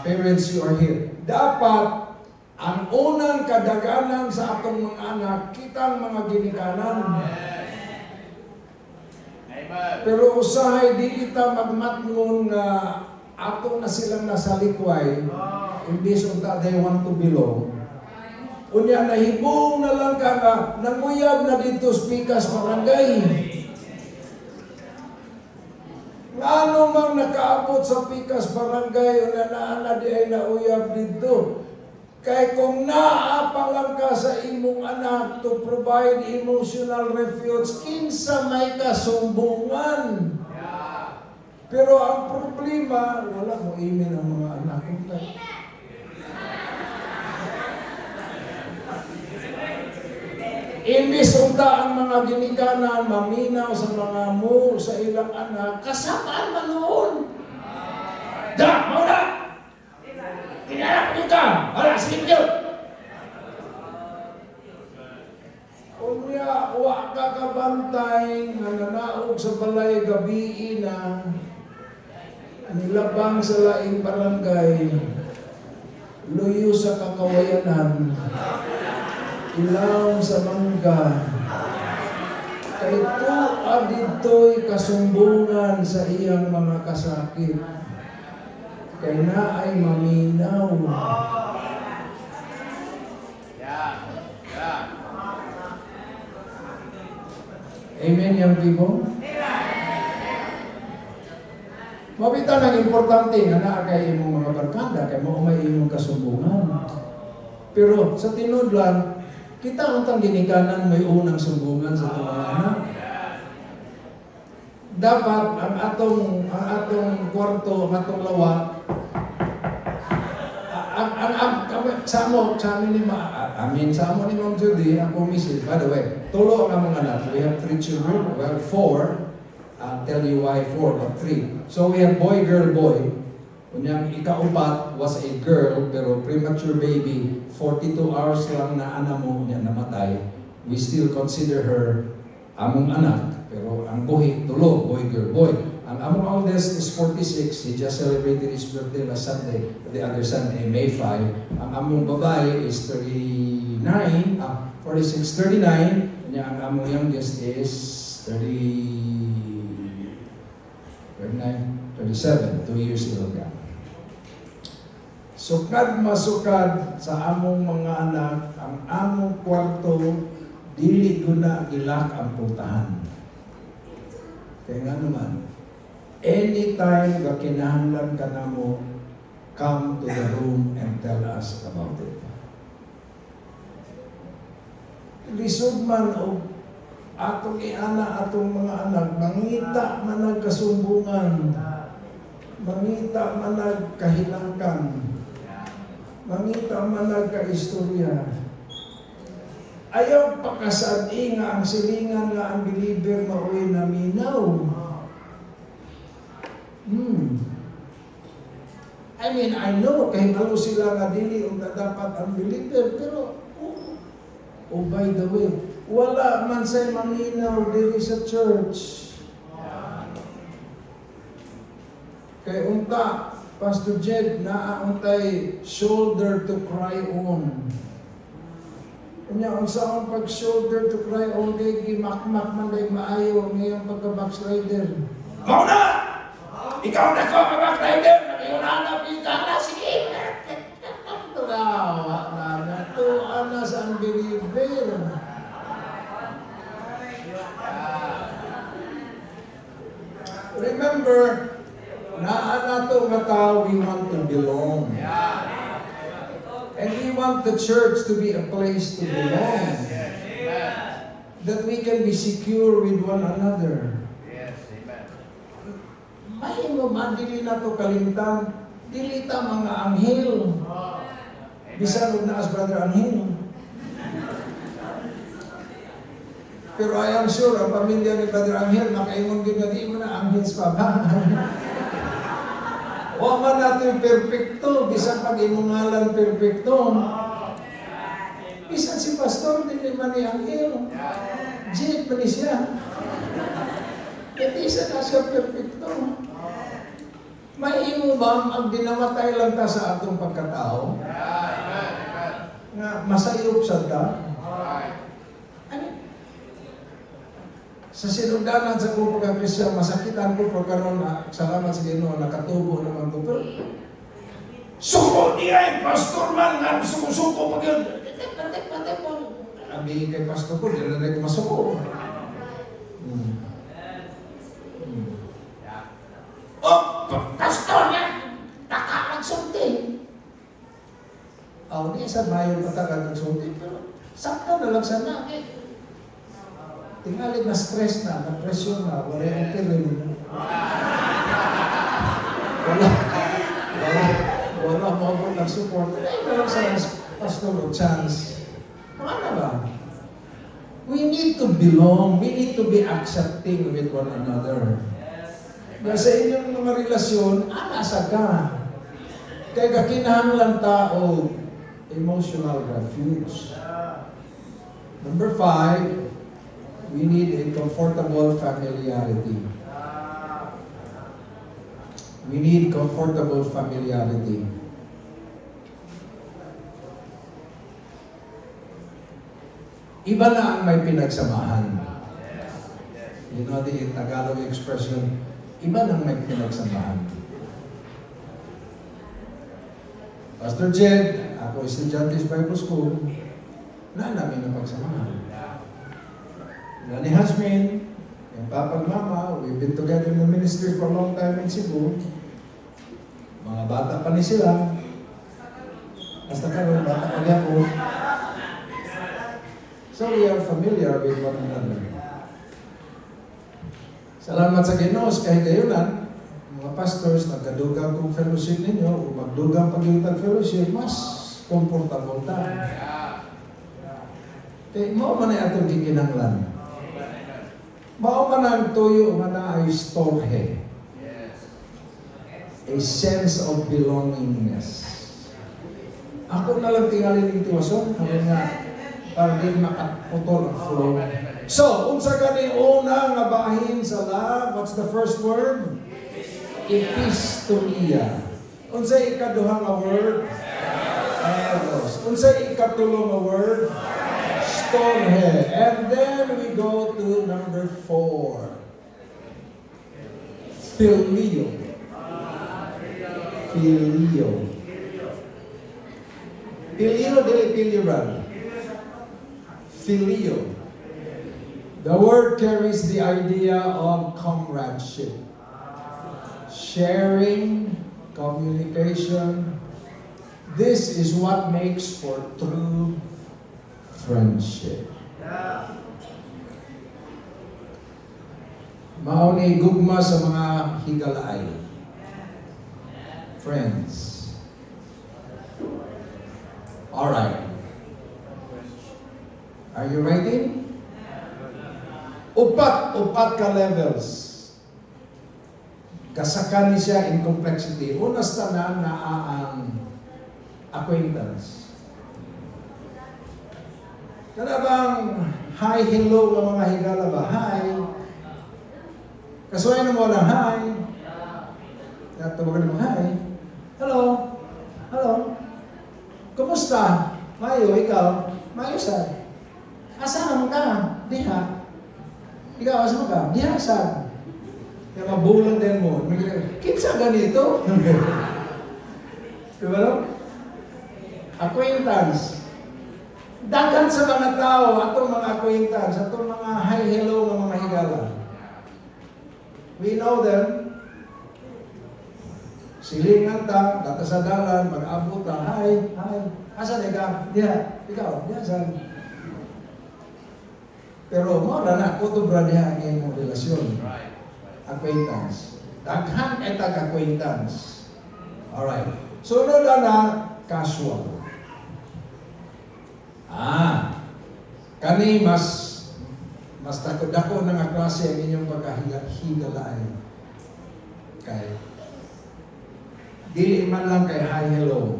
parents, you are here. Dapat, ang unang kadaganan sa atong mga anak, kitang mga ginikanan. Pero usahay, di kita magmatngon nga ato na silang nasa likway, imbis unta they want to belong. Unya, nahibong na lang ka nga, nanguyab na dito sa Pikas Barangay. Ngano mang nakaabot sa Pikas Barangay, unya na di ay nauyab dito. Kaya kung naapang lang ka sa imong anak to provide emotional refuge, kinsa may kasumbungan. Pero ang problema, wala mo imin ang mga anak ko. Imbis unta ang mga ginikanan, maminaw sa mga sa ilang anak, kasapaan man noon. Da, mauna! Kinarap nyo ka! Wala, sige nyo! Unya, wa ka kabantay nga nanaog sa balay gabi na nilabang sa laing barangay, luyo sa kakawayanan, ilaw sa mangga, kay tuwa dito'y kasumbungan sa iyang mga kasakit, kay na ay maminaw. Amen, young people? Mabita ng importante nga naa kay imong mga barkada, kay mao may imong kasumbungan. Pero sa tinud lang, kita untang ginikanan may unang sumbungan sa mga anak. Dapat ang atong kwarto, ang atong lawak, sa amin ni Ma'am Judy, ako misis, by the way, tulo ang among anak. We have 3 children, well, 4. I'll tell you why 4 or 3. So we have boy, girl, boy. Kunyang ikaupat was a girl, pero premature baby, 42 hours lang na anak mo niya namatay. We still consider her among anak, pero ang buhi, tulo, boy, girl, boy. Ang among oldest is 46. He just celebrated his birthday last Sunday, the other Sunday, May 5. Ang among babae is 39, 39. Kanya ang among youngest is 37, 2 years old ka. Sukad masukad sa among mga anak, ang among kwarto, dili ko na gilak ang putahan. Kaya nga naman, anytime na kinahanglan ka na mo, come to the room and tell us about it. Lisod man o atong iana atong mga anak, mangita man nagkasumbungan, mangita man nagkahilangkan, mangita man nagkaistorya. Ayaw pakasadi nga ang silingan nga ang believer maoy naminaw. I mean, I know, kahit malo sila nga dili unta dapat ang believer, pero, oh by the way, wala man say maminaw dili sa church. Kay unta, Pastor Jed, naauntay shoulder to cry on. Kanya, unsa ang pag-shoulder to cry on, kay gimakmak man kay maayo ngayong pagka-backslider. Mauna! Ikaw na ko, pag-backslider! Nakiunanap yung kala, sige! Tulawa na, natuan na sa unbeliever. Remember, naanato nga tao, we want to belong. And we want the church to be a place to belong. That we can be secure with one another. May mo man, dili na to kalimtan. Dili ta mga anghel. Bisan huwag na as Brother Anghel. Pero I am sure, ang pamilya ni Brother Anghel, makaingon din nga, di mo na anghels pa ba? Huwag man natin perfecto, bisan pag imungalan perfecto. Bisan si pastor, hindi man ni Angel. Jit pa ni siya. Hindi siya nasa perfecto. Maimo ba ang dinamatay lang ta sa atong pagkatao? Nga masayop sa ta? Ano? Sa sinundanan sa kong pagkakrisyan, masakitan ko pero karon na salamat sa Ginoo nakatubo naman ko. Pero suko niya pastor man nga suko pag yun. Pati po. Abi kay pastor ko, dila na ko masuko. Oh, pastor niya, nakakagsunti. Di sa mayon patakagagsunti, pero sakto na lang sana. Tingali na stress na, na-presyon na, wala yung pilim. Wala mo nag-support. Ay, pero sa pastor o chance. Ano ba? We need to belong. We need to be accepting with one another. Sa inyong mga relasyon, anasa ka. Kaya kakinahanglan tao, emotional refuge. Number 5, we need a comfortable familiarity. We need comfortable familiarity. Iba na ang may pinagsamahan. You know the Tagalog expression, iba na ang may pinagsamahan. Pastor Jed, ako estudyante sa Bible School, na namin ang pagsamahan. Nani Hasmin, yung papa at mama, we've been together in the ministry for a long time in Cebu. Mga bata pa ni sila. Basta karoon, bata pa niya po. So we are familiar with one another. Salamat sa Ginoo, kahit gayunan, mga pastors, nagkadugang kong fellowship ninyo, kung magdugang pag-iutang fellowship, mas comfortable tayo. Kaya mo man ay atong gikinanglan. Mao man ang tuyo nga na ay storhe. A sense of belongingness. Ako na lang tingalin ng tiwason, kaya nga, para din makaputol ang flow. So, unsa gani una nga bahin sa love, what's the first word? Epistolia. Unsa ikaduha nga word? Eros. Unsa ikatulo nga word? Storge. And then we go to number 4. Filio. Filio. Filio dili filiran. Filio. The word carries the idea of comradeship. Sharing, communication. This is what makes for true friendship. Mao ni gugma sa mga higalaay. Friends. All right. Are you ready? Upat ka levels. Kasakan ni siya in complexity. Unas tanan na ang acquaintance. Kada bang hi, hello ng mga higala ba? Hi. Kasuway na mo lang, hi. Tawagan mo, hi. Hello. Hello. Kumusta? Mayo, ikaw? Mayo, sir. Asan ka? Diha. Ikaw, asan ka? Diha, sir. Kaya mabulang din mo. Kinsa ganito? Diba no? Acquaintance. Dagan sa mga tao, atong mga acquaintance, atong mga hi, hello, mga higala. We know them. Silingan ta, data sa dalan, mag-abot ta, hi, hi. Asan ka? Diha. Ikaw, diha, saan? Pero mo na kutubra niya ang iyong relasyon. Acquaintance. Daghan etag acquaintance. Alright. Sunod na casual. Kani mas dako na nga klase ang inyong pagkahigalaan. Kay dili man lang kay hi hello.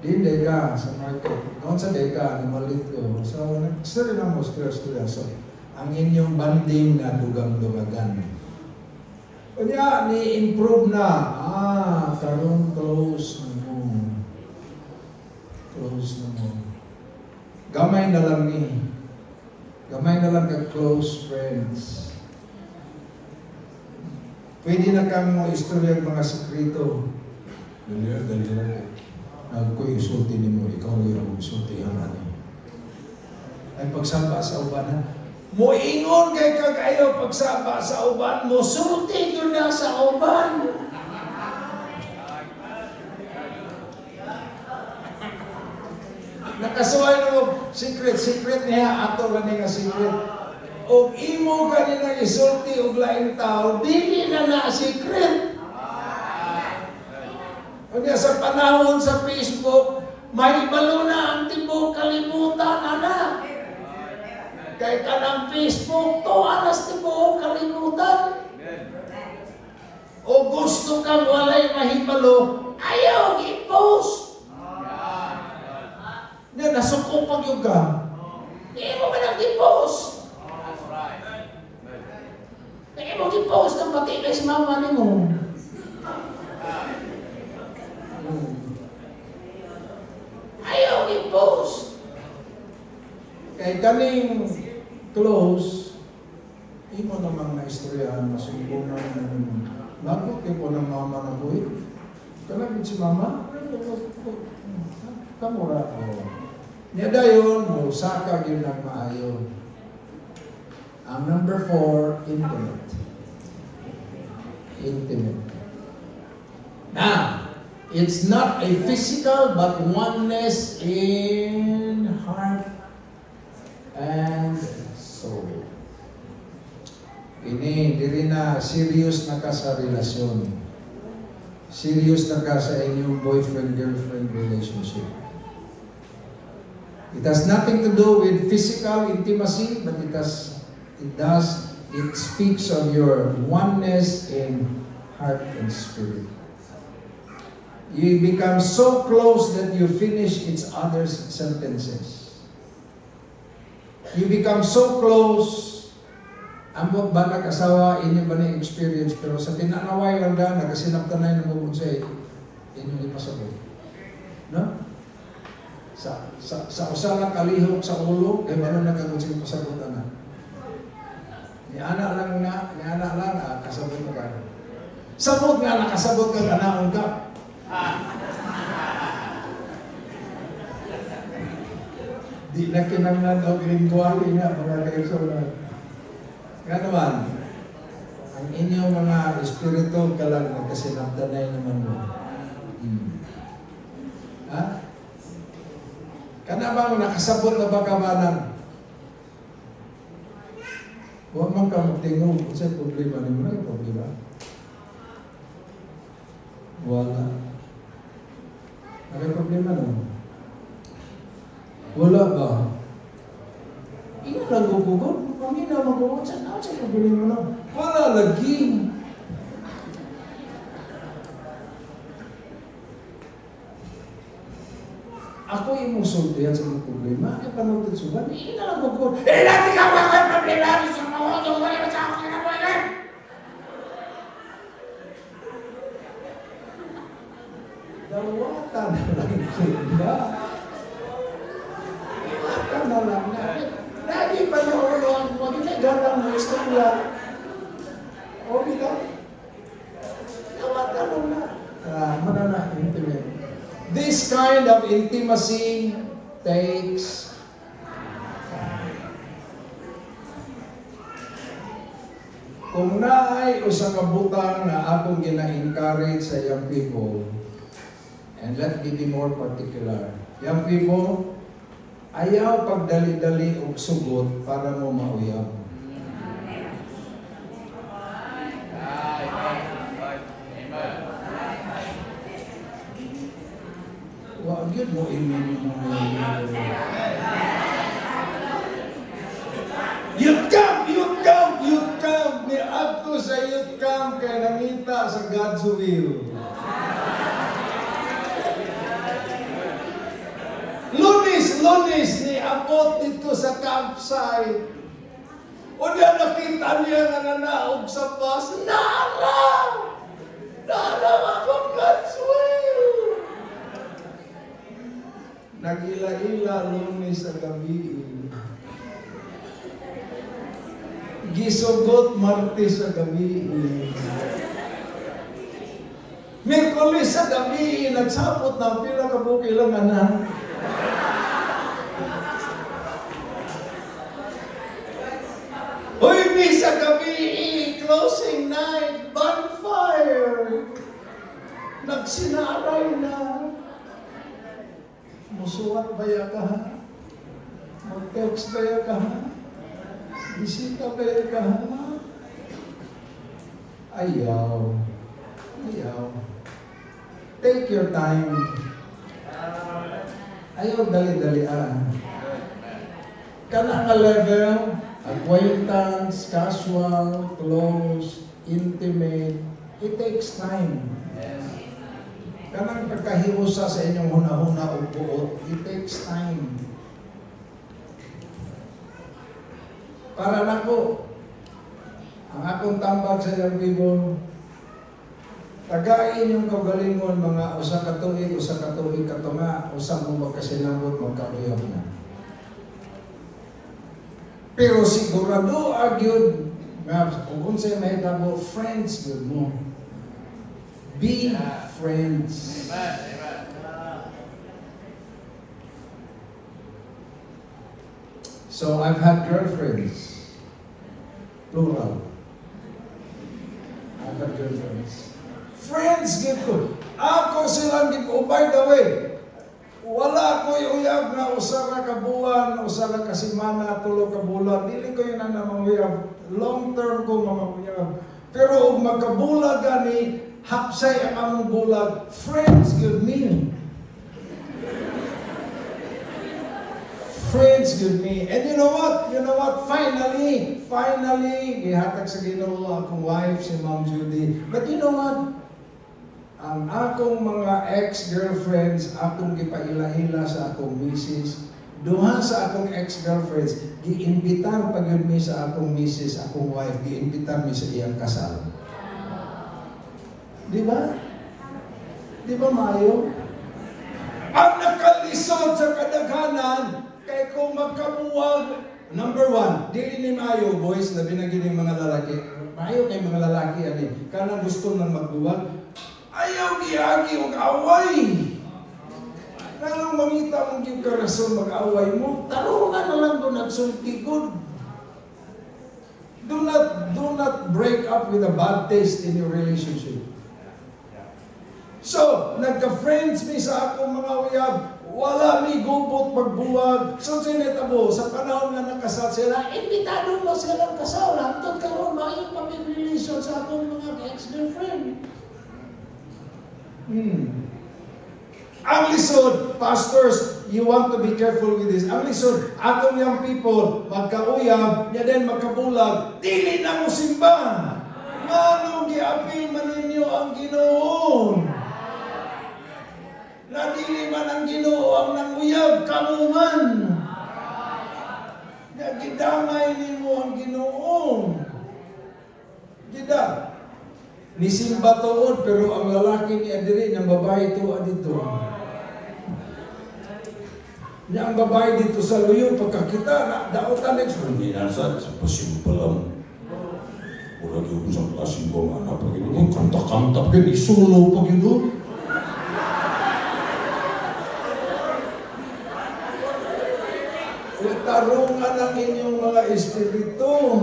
Di ka sa market. Noon sa deka, namalit ko. So, nag-story lang mo, story. So, ang inyong banding na dugang-dugagan. Kanya, ni-improve na. Karoon close na mo. Close na mo. Gamay na lang ni. Gamay na lang ka close friends. Pwede na kang mo istorya ang mga sekreto. Dali lang. Ko isulti ni mo, ikaw yung isulti ang ano. Ay pagsamba sa uban, moingon kay kagayo pagsamba sa uban, mo sulti yun na sa uban. Nakasuhay na mo, secret niya, ato lang nga secret. O imo kanina isulti og laing tao, dili na secret. Kanya sa panahon sa Facebook, may balo na ang tibok kalimutan, anak. Kay kanang Facebook, to anas tibok kalimutan. O gusto kang walay mahibalo, ayaw i-post. Nga, nasuko pag yung ka. Hindi mo ba nang i-post? Hindi mo i-post ang pati kay si mama ni mo. Ayaw i-post. Kay kaning close, imo namang naistoryahan, masumpungan ng bakit ko ng mama na buhay. Kalagin si mama, kamura. Niya dayon, mo saka yun ang maayo. Ang number 4, intimate. Intimate. Now, it's not a physical but oneness in heart and soul. Ini, diri na serious na ka sa relasyon. Serious na ka sa inyong boyfriend-girlfriend relationship. It has nothing to do with physical intimacy, but it speaks of your oneness in heart and spirit. You become so close that you finish each other's sentences. You become so close. Ambot ba nag-asawa, inyo ba na experience, pero sa tinanaway lang na, nagasinaptanay na mo sa inyo ipasabot. No? Sa usalang kalihok sa ulo, eh ba na nagagusing pasabutan na? Ni anak lang, kasabot mo ka. Sabot nga, nakasabot ka, anaon ka. Di na kinanglan o lingwali nga, mga kaisonan. Nga naman, ang inyong mga espiritu ka lang nagkasinabdanay naman mo. Ha? Kana bang nakasabot na ba kabanan? Huwag man ka magtingog sa problema ni mo, problema. Wala. May problema no? Wala ba? Ino lang gugugon? Kung hindi na magugon, saan problema mo na? Wala lagi. Ako yung sultihan sa mga problema. Ay, paano ito suban? Ino lang gugugon. Lagi ka mga problema! Sa mga otong wala sa ako kinabuhay! Dawatan na lang sila. Dawatan na lang na. Lagi pa na ulo ang magigagalang mo istorya. O bito? Dawatan mo na. Manana, intimate. This kind of intimacy takes kung naay usa ka butang na akong gina-encourage sa young people. And let me be more particular. Young people, ayaw pagdali-dali o sugot para mo mauyab. Wag yun mo imin mo. Youth camp! Ni Abto sa youth camp kay nangita sa God's will. Lunes ni abot dito sa campsite. O niya nakita niya nga nanaog sa bus. Nara! Nara akong God's will! Nagila-ila Lunes sa gabi. Gisugot Martes sa gabi. Miyerkules sa gabi, nagsapot na pila ka buki lang anak. Uy, sa gabi, closing night, bonfire. Nagsinaray na. Musuwat baya ka ha? Mag-text baya ka ha? Bisita baya ka ha? Ayaw. Ayaw. Take your time. Ayaw dali-dalian. Kana nga level, acquaintance, casual, close, intimate, it takes time. Kanang pagkahiusa sa inyong huna-huna o buot, it takes time. Para nako, ang akong tambag sa iyong people, tagain yung kagalingon mga usa ka tuig katunga, usa mo magkasinabot, magkakuyog na. Pero sigurado agyod nga kung unsay mahitabo, friends gyud mo. Be friends. Amen. So I've had girlfriends. Plural. I've had girlfriends. Friends gyud ko. Ako silang gyud ko. By the way, wala ko uyab na usa ka buwan, usa ka semana, tulo ka bulan. Dili ko yun ang namanguyab. Long term ko mamanguyab. Pero ug magkabulag gani, hapsay ang among bulag. Friends gyud me. Friends gyud me. And you know what? Finally, gihatag sa Ginoo akong wife si Ma'am Judy. But you know what? Ang akong mga ex-girlfriends, akong gipaila-ila sa akong misis, duha sa akong ex-girlfriends, giimbitar pag yun mi sa akong misis, akong wife, giimbitar mi sa iyang kasal. Di ba? Di ba, Mayo? Ang nakalisod sa kadaghanan, kay kung magkabuwag, number one, dili ni Mayo, boys, labi na gini mga lalaki. Mayo kay mga lalaki, ani, kanang gusto nang magbuwag, ayaw giagi og away. Nang mangita mong yung karason mag-away mo, tarungan na lang doon nagsultigod. Do not break up with a bad taste in your relationship. So, nagka-friends mi sa akong mga uyab, wala mi gubot magbuwag. So, sinitabo, sa panahon na nakasal sila, imbitado mo silang kasal. Hantod karon maayong pamig-relation sa akong mga ex-girlfriend. Ang lisod, pastors, you want to be careful with this. Ang lisod, atong young people, magkauyab, niya din magkabulag, dili na mo simba. Anong giapil man ninyo ang Ginoo? Na dili man ang Ginoo ang nanguyab, kamo man. Na gidamay nimo ang Ginoo. Gida. Nisimba tuod, pero ang lalaki ni adiri, ng babae tuwa dito. Niya ang babae dito sa luyo, pagkakita, daotan next. Hindi nasa, pasimple lang. Wala yung sa klaseng ko, anak, pag yun, kanta-kanta, pag isulo, pag yun. Tarungan ang inyong mga espiritu.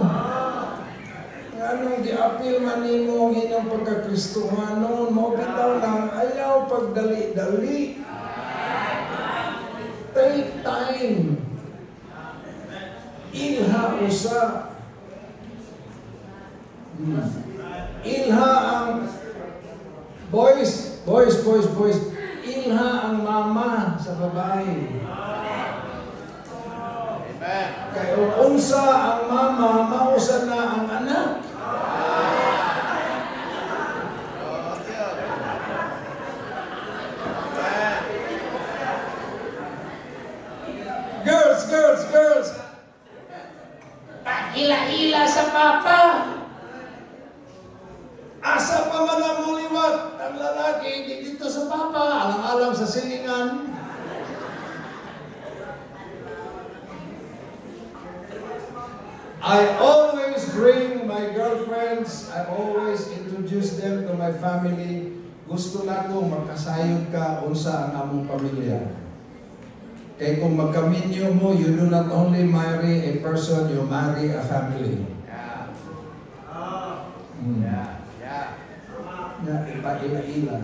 Anong giapil man nimo ang inyong pagkakristohanon, mo bitaw lang ayaw pagdali-dali. Take time. Ilha usa. Ilha ang boys. Ilha ang mama sa babae. Amen. Kaya unsa ang mama, mausa na ang anak. sa papa. Asa pa man ang muliwat ang lalaki dito sa papa, alang-alang sa silingan. I always bring my girlfriends, I always introduce them to my family. Gusto na ko makasayod ka unsa ang among pamilya. Kaya kung magkaminyo mo, you do not only marry a person, you marry a family. Na ipaila-ila.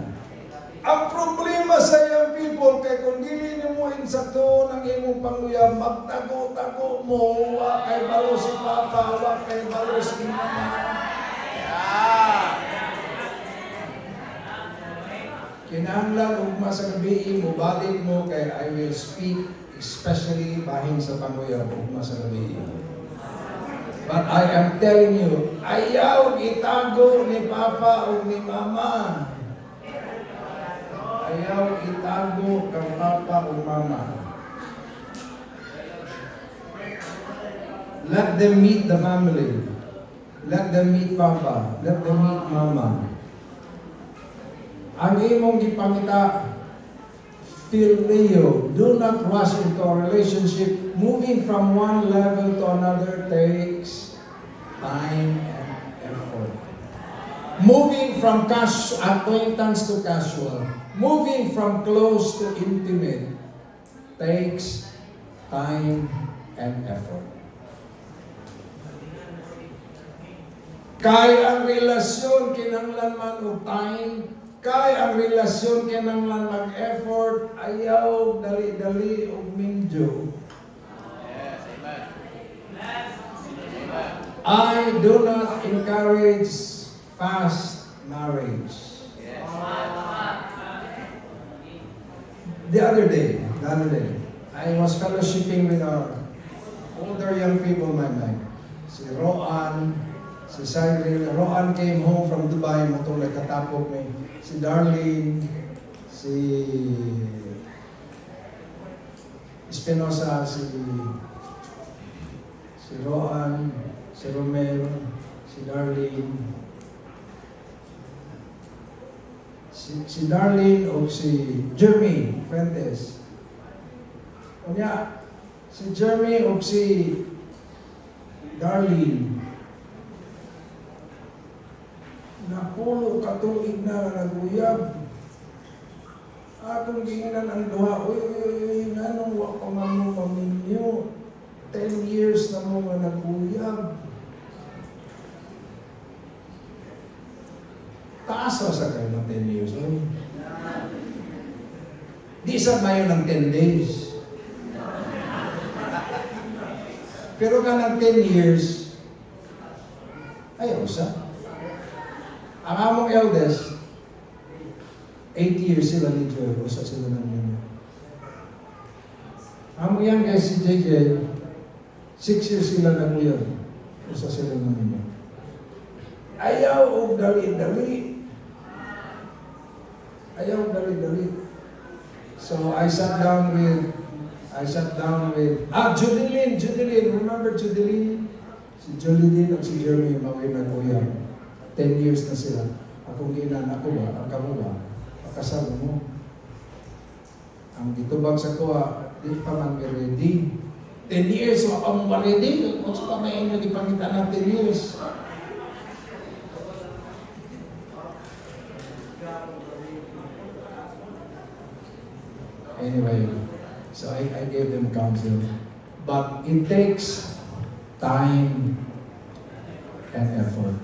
Ang problema sa iyang people, kay kung dili niyo mo insakto ng imong panguyab, magtago-tago mo, wa kay balo si papa, wa kay balo si mama. Kinahanglan ugma sa gabi mo, balik mo, kay I will speak, especially bahin sa panguyab, ugma sa gabi. But I am telling you, ayaw itago ni Papa o ni Mama. Ayaw itago kang Papa o Mama. Let them meet the family. Let them meet Papa. Let them meet Mama. Ang imong gipangita, feel Leo, do not rush into a relationship. Moving from one level to another takes time and effort. Moving from acquaintance to casual, moving from close to intimate takes time and effort. Kay ang relasyon kinahanglan man og time, kay ang relasyon kinahanglan mag-effort, ayaw dali-dali og minjo. Yes, amen. I do not encourage fast marriage. Yes. The other day, I was fellowshipping with our older young people, my mind. Si Roan, si Cyril. Roan came home from Dubai, motong nagkatapok ni. Si Darlene, si Espinosa, si Roan, si Romero, si Darlene. Si Darlene o si Jeremy Fuentes. O niya, si Jeremy o si Darlene. Napulo katuig na naguyab. Atong gingan ang duha. Uy, nanong wa pa man mo maminyo. 10 years na mo nga naguyab. Taas na sa kayo ng 10 years. Di sa mayo ng 10 days. Pero ka ng 10 years, ayaw sa. Ang among eldest, 8 years sila ni Joy, usa sila ng mga. Among yan guys, si JJ, 6 years sila naguyab, usa sila ng mga. Ayaw og dali-dali. Ayaw dali-dali. So I sat down with Judeline, remember Judeline? Si Judeline at si Jeremy maway naguyab. 10 years na sila. Akong ginan ako ba, ang kamo ba, pakasal mo. Ang gitubag sa kuha, di pa man ready. 10 years, wakang ready. Kung sa may nagipangita ng 10 years. Anyway, so I gave them counsel. But it takes time and effort.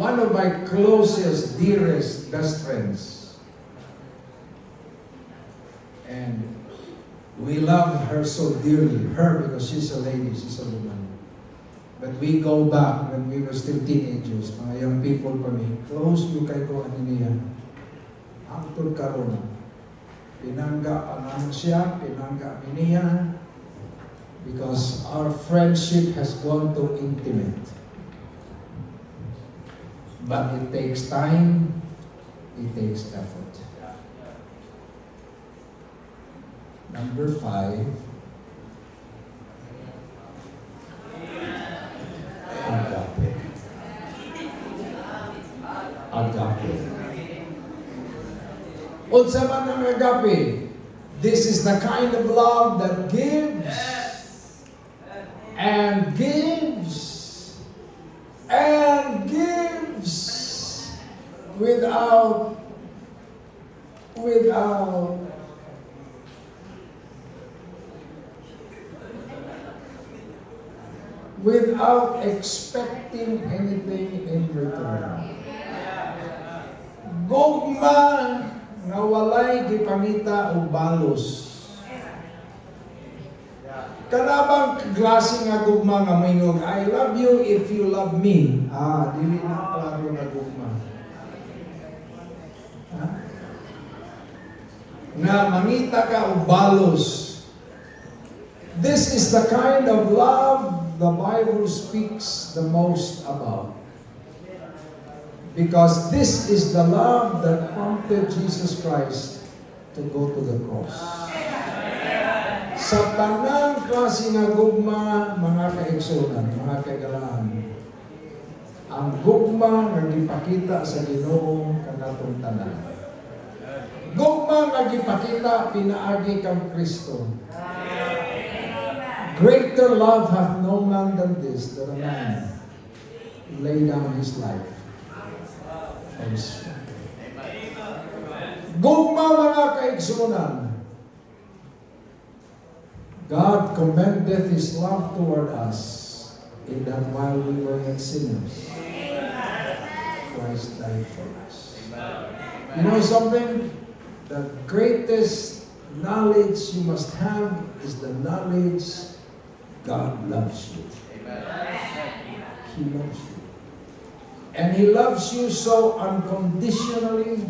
One of my closest, dearest, best friends. And we love her so dearly. Her because she's a lady, she's a woman. But we go back when we were still teenagers, mga young people pa mi. Close mo kay ko ano niya. Angtod karon. Pinangga ang siya, pinangga niya. Because our friendship has gone to intimate. But it takes time, it takes effort. Number 5, Unsa man ang agape? This is the kind of love that gives and gives and gives without expecting anything in return. Gugma nga walay gipangita og balos. Kanabang klase nga gugma nga mayngog, I love you if you love me. Dili na klaro nga gugma. Nga mangita ka og balos. This is the kind of love the Bible speaks the most about. Because this is the love that prompted Jesus Christ to go to the cross. Sa tanang klase nga gugma, mga kaigsunan, mga kaigalaan, ang gugma nga gipakita sa Ginoo kanatong tanan. Gugma nga gipakita pinaagi kang Kristo. Greater love hath no man than this, that a man lay down his life for his friend. Gugma mga kaigsunan, God commendeth His love toward us in that while we were yet sinners, Christ died for us. You know something? The greatest knowledge you must have is the knowledge God loves you. He loves you. And He loves you so unconditionally.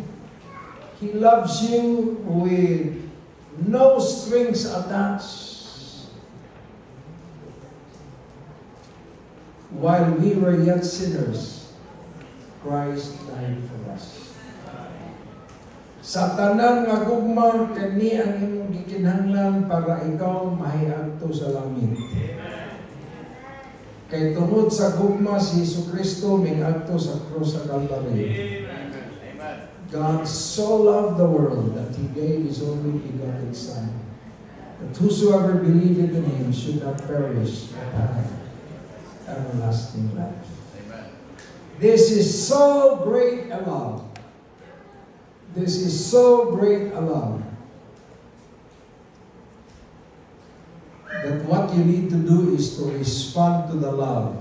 He loves you with no strings attached. While we were yet sinners, Christ died for us. Sa tanan nga gugma, kani ang imong gikinahanglan para ikaw mahiadto sa langit. Kay tungod sa gugma si Jesucristo miadto sa krus sa Calvary. God so loved the world that He gave His only begotten Son, that whosoever believeth in Him should not perish but have everlasting life. This is so great a love. This is so great a love that what you need to do is to respond to the love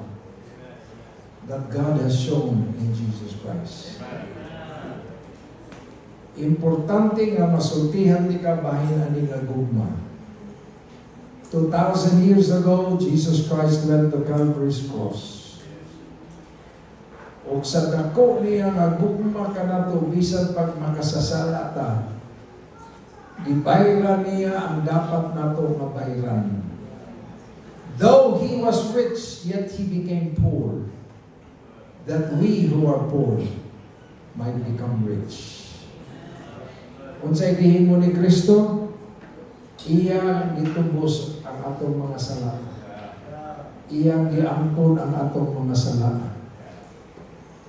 that God has shown in Jesus Christ. Importante nga masultihan ni ka bahin ani nga gugma. 2,000 years ago, Jesus Christ went to Calvary's cross. O sa dako niya nga gugma kanato bisan pag makasasala ta, gibayran niya ang dapat nato mabayran. Though He was rich, yet He became poor, that we who are poor might become rich. Unsay gihimo ni Kristo? Iya gitubos ang atong mga sala. Iya giangkon ang atong mga sala.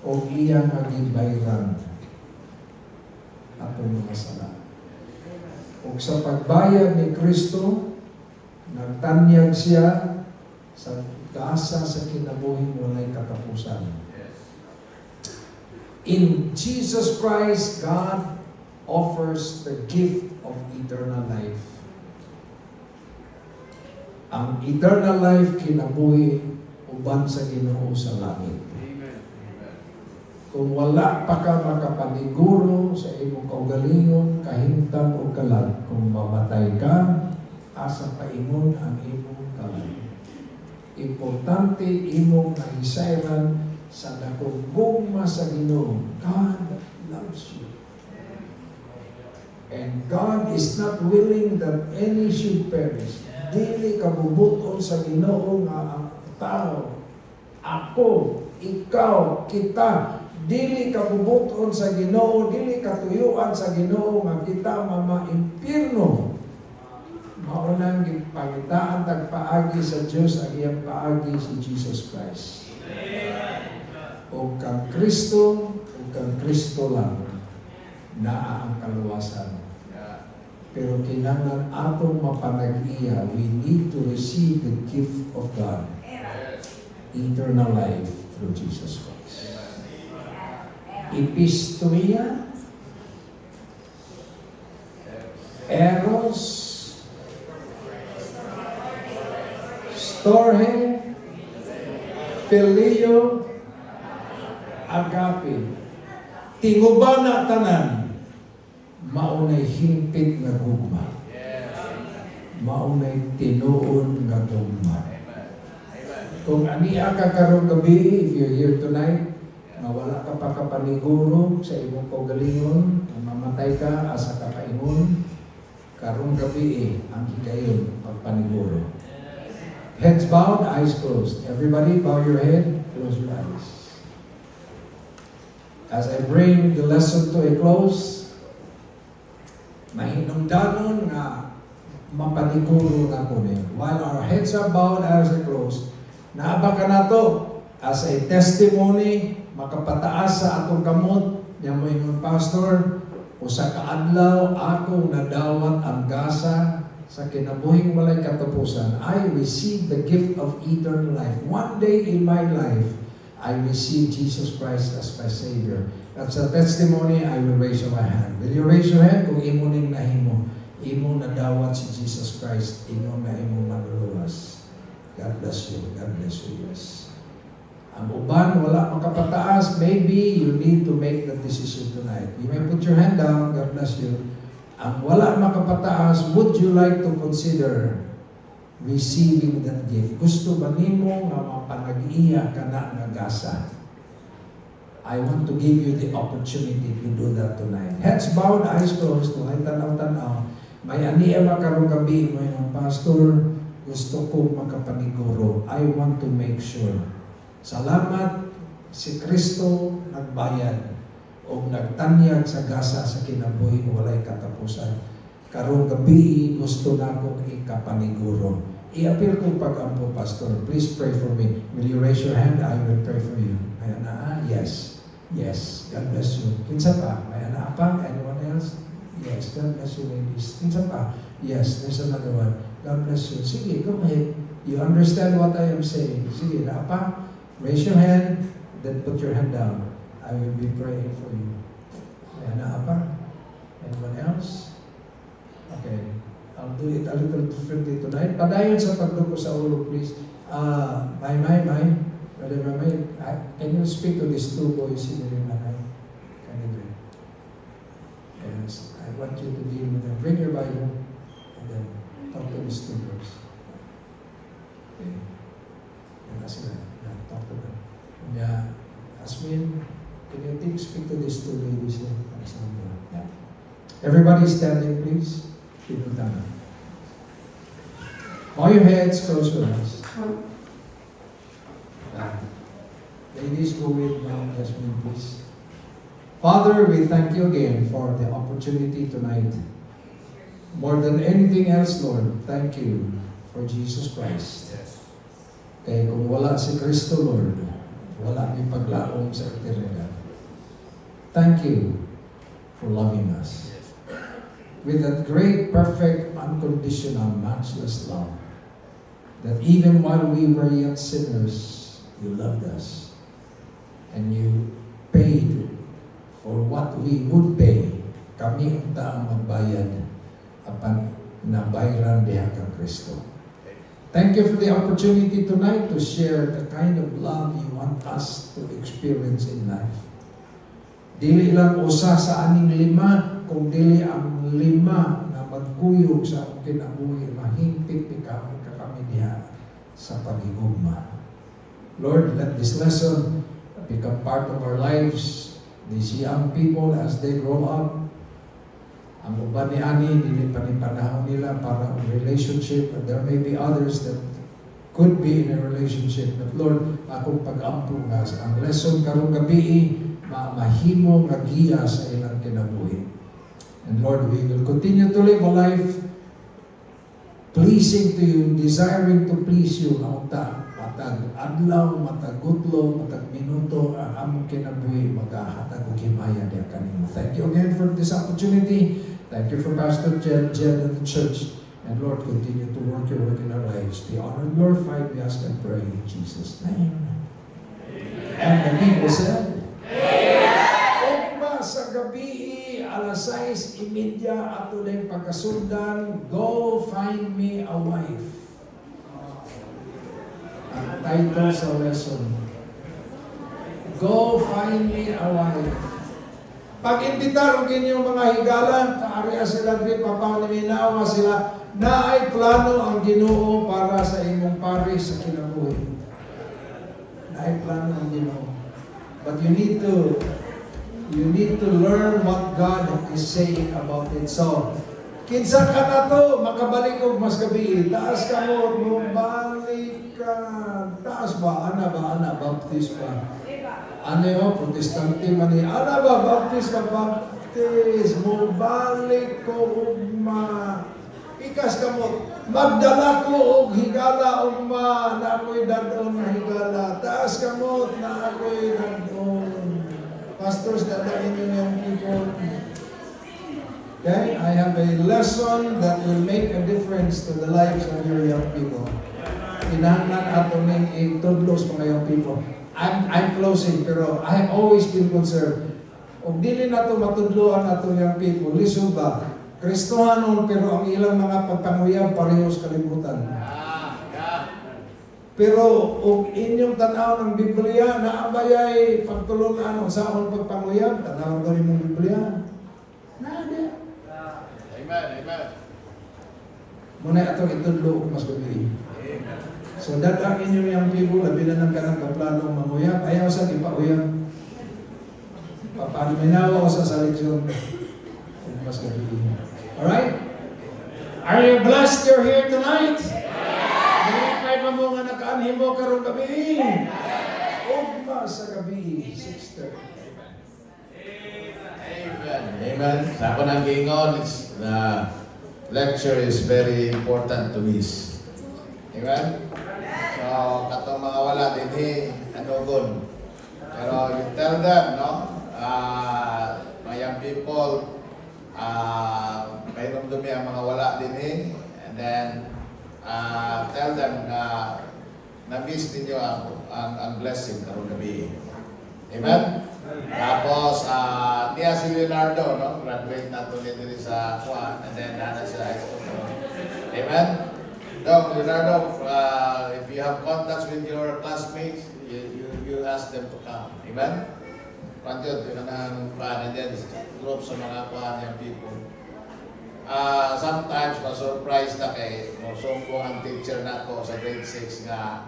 O iya nga gibayran atong mga sala. O sa pagbayad ni Kristo, nagtanyag siya sa gasa sa kinabuhing walay katapusan. In Jesus Christ, God offers the gift of eternal life. Ang eternal life kinabuhi uban sa Ginoo sa langit. Kung wala pa ka makapaniguro sa imong kaugalingon, kahimtang o kalag, kung mamatay ka, asa pa imon ang imong kalag. Importante imong nahisayran sa dakong gugma sa Ginoo. God loves you. And God is not willing that any should perish. Dili kabubuton sa Ginoo nga ang tao, ako, ikaw, kita, dili kabubuton sa Ginoo, dili katuyuan sa Ginoo nga kita mama-impirno. Maunang gipangitaan tagpaagi sa Dios ang iyang paagi si Jesus Christ. O kang Kristo lang. naa ang kaluwasan. Yeah. Pero kinahanglan atong mapanag-iya, we need to receive the gift of God, eternal life through Jesus Christ. Epistomia, eros, storge, phileo, agape. Tinguban na tanan, maunay himpit nga gugma. Maunay tinuon nga gugma. Kung aniya ka karong gabi, if you're here tonight, nga wala ka pa kapaniguro sa imong kaugalingon, mamatay ka, asa ka kaingon, karong gabi ang higayon pagpaniguro. Heads bowed, eyes closed. Everybody bow your head, close your eyes. As I bring the lesson to a close, mahinungdanon nga mapaniguro na ko din. While our heads are bowed, eyes are closed, naaba ka na to as a testimony, makapataas sa atong kamot, niya mo yung pastor, o sa kaadlaw, akong nadawat ang gasa sa kinabuhing walay katapusan. I received the gift of eternal life. One day in my life, I received Jesus Christ as my Savior. That's a testimony. I will raise my hand. Will you raise your hand? Kung imo ning nahimo, imo nadawat si Jesus Christ, imo na imo manluluwas. God bless you. God bless you. Yes. Ang uban, wala makapataas. Maybe you need to make the decision tonight. You may put your hand down. God bless you. Ang wala makapataas, would you like to consider receiving that gift? Gusto ba nimo nga mapanag-iya ka na nga gasa? I want to give you the opportunity to do that tonight. Heads bowed, eyes closed. Kung ay tanaw-tanaw, may aniya ba karong gabi mo yung pastor, gusto ko makapaniguro. I want to make sure. Salamat, si Kristo nagbayad o nagtanyag sa gasa sa kinabuhi walay katapusan. Karong gabi, gusto na akong ikapaniguro. I-appeal ko pag-ampo, Pastor. Please pray for me. Will you raise your hand? I will pray for you. May ana? Yes. Yes. God bless you. Kinsa pa? May ana pa? Anyone else? Yes. God bless you, ladies. Kinsa pa? Yes. There's another one. God bless you. Sige, go ahead. You understand what I am saying? Sige, na pa? Raise your hand, then put your hand down. I will be praying for you. May ana pa? Anyone else? Okay. I'll do it a little differently tonight. Padayon sa pagduko sa ulo, please. Brother May, can you speak to these two boys in your nanay? Can you do it? Yes. I want you to deal with them. Bring your Bible and then talk to these two boys. Okay. Yan sila. Talk to them. Yeah. Asmin, can you speak to these two ladies here? Yeah. Everybody standing, please. Bow your heads, close your eyes. Ladies, go with Mount Jasmine, please. Father, we thank you again for the opportunity tonight. More than anything else, Lord, thank you for Jesus Christ. Yes. Kaya kung wala si Kristo, Lord, wala may paglaom sa eternidad. Thank you for loving us. With that great, perfect, unconditional, matchless love, that even while we were yet sinners, you loved us. And you paid for what we would pay. Kami ang taang magbayad apan nabayaran diha kang Kristo. Thank you for the opportunity tonight to share the kind of love you want us to experience in life. Dili lang usa sa aning lima, kung dili ang lima na magkuyog sa akong kinabuhi, mahimpit ka kami diha sa pagigugma. Lord, let this lesson become part of our lives. These young people as they grow up, ang uban ni ani, dili pa ni panahon nila para ang relationship, and there may be others that could be in a relationship. But Lord, akong pag-ampo nga, ang lesson karong gabi, mahimo nga giya sa ilang kinabuhi. And Lord, we will continue to live a life pleasing to you, desiring to please you, ang ta, matag adlaw, matag gudlo, matag minuto, ang among kinabuhi magahatag og himaya diha kanimo. Thank you again for this opportunity. Thank you for Pastor Jed and the church. And Lord, continue to work your work in our lives. The honor and glorified, we ask and pray in Jesus' name. And the people said, Ugma sa gabi, alas 6:30 ato din pagkasundan, go find me a wife. Ang title sa lesson, go find me a wife. Pag-imbitar ang inyong mga higala, kaariya sila rin, papaniminawa sila, na ay plano ang Ginoo para sa imong pari sa kinabuhi. Na ay plano ang Ginoo. But you need to learn what God is saying about it. So, kinsa ka na to, makabalik og mas gabi. Taas ka mo, bumalik ka. Taas ba? Ana, baptist ba? Ano yun? Protestante man ni. Ana ba? Baptist ba? Baptist. Mubalik ko ugma. Ikas ka mo. Magdala ko og higala ugma. Na ako'y dadon na higala. Taas ka mo. Na ako'y dadon. Pastors, dadain nyo yung people. Okay? I have a lesson that will make a difference to the lives of your young people. Kinahanglan ato ning itudlos mga young people. I'm closing, pero I have always been concerned. Kung dili na ito matudloan ato young people, lisod ba? Kristohanon, pero ang ilang mga pagpanguyab parehos kalibutan. Pero kung inyong tanaw ng Biblia, naabayay pagtulungan ang saon pagpanguyab, tanaw ko rin ng Biblia. Nada. Amen. Muna itong itudlo mas gabi. So datang inyo yung people, labi na ng kanang kaplanong manguyab, ayaw sa ipauyab. Papaminawa ko sa seleksyon. Mas gabi. Alright? Are you blessed you're here tonight? Kahit pa mo nga nakaanhin mo karong gabi. Ugma sa gabi, 6:30. Amen. Sa ako nang gingon, the lecture is very important to miss. Amen? So, katong mga wala din anugon. Pero you tell them, no? Mga young people, mayroon dumi ang mga wala din and then tell them na na-miss ninyo ang blessing karong gabi. Amen? Tapos, niya si Leonardo, no? Graduate na tuloy din sa Juan, and then nana siya high school. Amen? Doc, Leonardo, if you have contacts with your classmates, you ask them to come. Amen? Pantyo, ito na ng and then group sa mga kuhan yung people. Sometimes, ma-surprise na kay sumbong ang teacher na ako sa grade 6 nga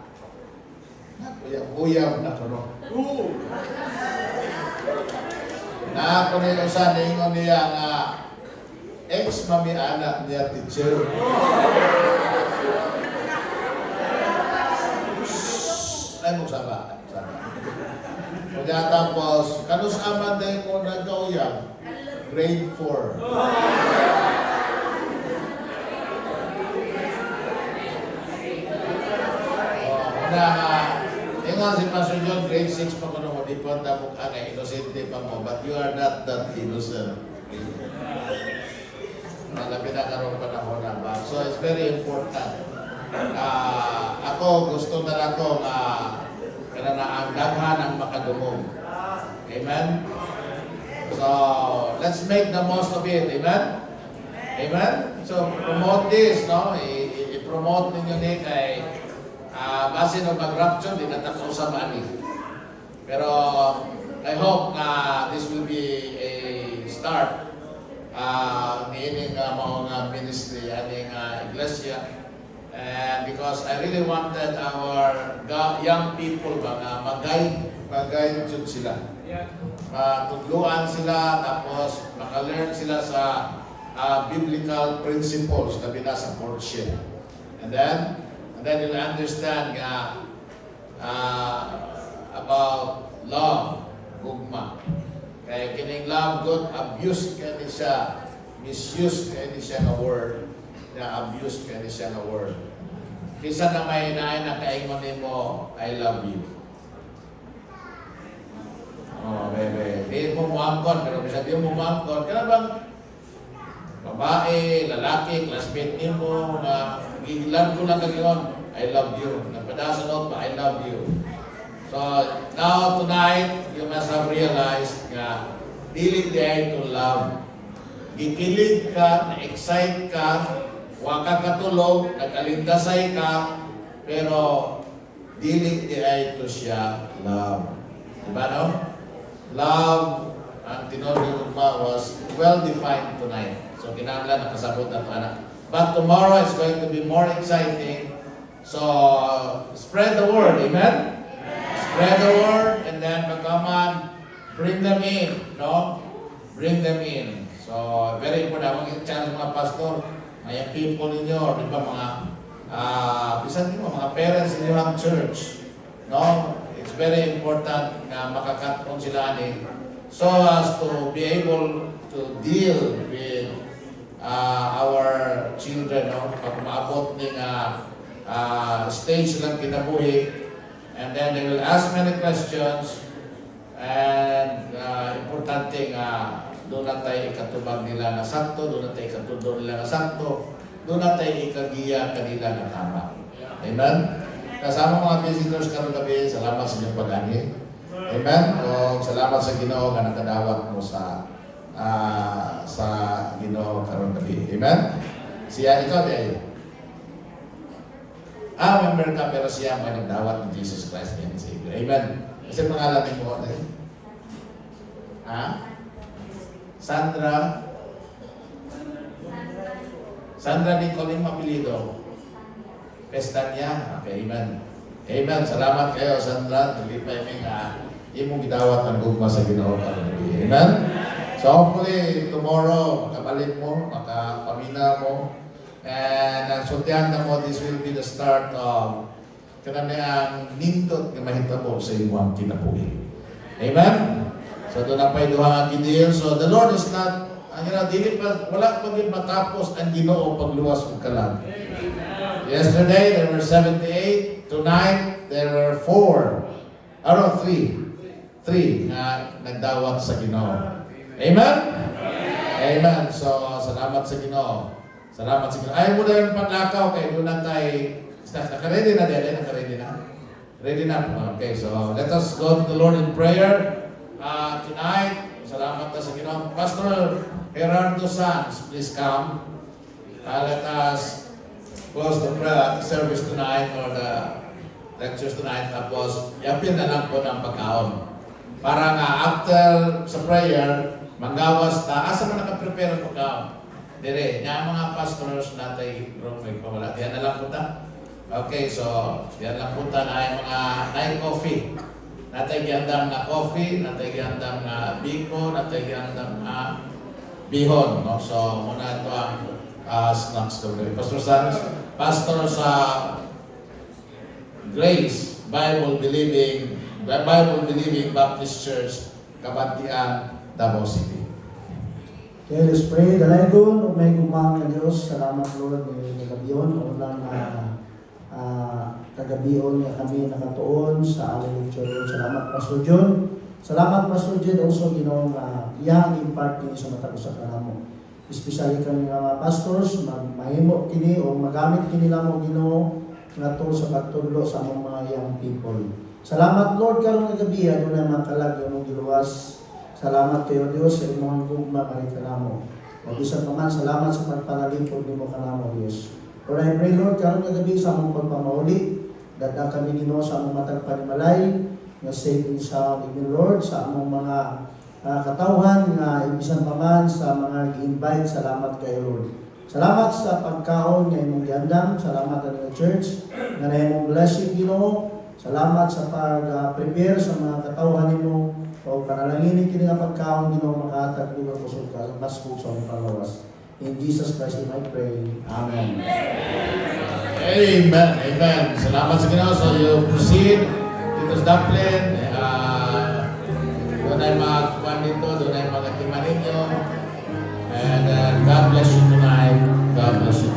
uyab na ko, no? Na ako nila sa ningon niya nga ex-mami anak niya teacher. Ay mo saba. Kaya tapos, kanus aman din ko nagkauyab? Grade 4. Ingat si Pastor John, grade 6 pa ko nung mabipon tapos inosente pa mo, but you are not that innocent. Nalabi na karoon pa na na ba? So it's very important. Ako gusto na ako na ang daghan ang makadumog. Amen? So let's make the most of it. Amen? Amen? So promote this, no? I-promote ninyo ni kay base ng mag-rapture, di natakot sa mani. Pero I hope na this will be a start niining mga ministry, aning iglesia. And because I really wanted our young people magay jud sila. Matudluan sila, tapos maka-learn sila sa biblical principles na binasa courtship. And then you'll understand about love, gugma. Kaya kining love, good, abuse ka ni siya, misuse ka ni siya ng word, na abuse ka ni siya ng word. Kisa na may naay nakaingon nimo, I love you. Oh, bebe. Di mo muangkon, pero bisa di mo muangkon. Kaya bang babae, lalaki, classmate nimo, na gigilan ko lang kagiyon, I love you. Napadasa note pa, I love you. So, now tonight, you must have realized nga, dili di to love. Gikilig ka, na-excite ka, wa ka katulog, nag-alindasay ka, pero dili di to siya love. Diba no? Love, ang tinuro pa was well-defined tonight. So, kinahanglan nakasabot na ito, anak. But tomorrow is going to be more exciting. So, spread the word. Amen? Spread the word and then come on, bring them in. No? Bring them in. So, very important. Ang challenge mga pastor, mga people ninyo, di ba mga, bisan nyo, mga parents in your church. No? It's very important na makakatong sila ni so as to be able to deal with our children, no? Pag maabot ng stage lang kinabuhi, and then they will ask many questions, and importante nga doon na tayo ikatubag nila na sakto, doon na tayo ikatudor nila na sakto, doon na tayo ikagiya kanila na tama. Amen? Kasama mga visitors karon gabi, salamat sa inyong pag-ani. Amen? O salamat sa Ginoo nga nakadawat mo sa Ginoo karon gabi. Amen? Siya ikaw di member ka pero siya may nagdawat ni Jesus Christ and Savior. Amen? Kasi pangalan mo ko Sandra Nicole yung apelido. Pestanya. Okay, amen. Amen. Salamat kayo, Sandra. Tuloy pa yung imong gidawat ang gugma sa Ginoo karon. Amen. So hopefully tomorrow makabalik mo, makapamina mo, and sultihan na mo, this will be the start of kanang nindot nga mahitabo sa imong kinabuhi. Amen. So doon na pa'y duha ang gideon. So the Lord is not, dili pa, wala pa din matapos ang Ginoo pagluwas ug kalag. Yesterday, there were 78. Tonight, there were 3 na nagdawat sa Ginoo. Amen? Amen. So, salamat sa Ginoo. Salamat sa Ginoo. Ayaw mo na yung paglakaw kay doon na tayo. Naka-ready na din? Naka-ready na? Ready na? Okay, so let us go to the Lord in prayer. Tonight, salamat na sa Ginoo. Pastor Gerardo Sanz, please come. Let us close the prayer service tonight or the lectures tonight. Tapos, yapin na lang po ng pagkaon. Para nga, after sa prayer, manggawas ta. Asa mo nakaprepare ang pagkaon? Dire, nga mga pastors natin, may pawala. Diyan na lang po ta. Okay, so, diyan lang po ta na yung mga night coffee. Natay giandam na coffee, natay giandam na biko, natay giandam na bihon. No? So, muna ito ang snacks to Pastor Sanz, pastor sa Grace Bible Believing Baptist Church, Kabantian, Davao City. Okay, let's pray. Dalagon, may gumang na Diyos. Salamat Lord, may nagabiyon. Unang kagabiyon nga kami nakatuon sa aling lecture. Salamat Pastor John. Salamat Pastor John also ginong iyang impart niyo sa matag sa kanamo. Especially kami mga pastors, mahimo kini o magamit kini lamang Ginoo ngadto sa pagtudlo sa among mga young people. Salamat Lord karon nga gabi adto na makalag imong giluwas. Salamat kayo Dios sa imong gugma kay kanamo. O bisan pa man salamat sa pagpanalipod nimo kanamo Dios. Lord, I pray Lord karon nga gabi sa among pagpamauli, dada kami Ginoo sa among matag panimalay nga saving sa Ginoo Lord sa among mga katawhan nga ibisan pa man sa mga gi-invite. Salamat kayo Lord. Salamat sa pagkaon nga imong giandam. Salamat sa church nga na imong blessing Ginoo. Salamat sa pag-prepare sa mga katawhan nimo o panalangin kini nga pagkaon Ginoo makahatag ug kusog ka sa Pasko sa among panglawas. In Jesus Christ I pray. Amen. Amen. Amen. Salamat sa Ginoo. So you proceed. Titus Dublin. Doon ay magkuhan dito, doon ay magakiman ninyo. And God bless you tonight. God bless you.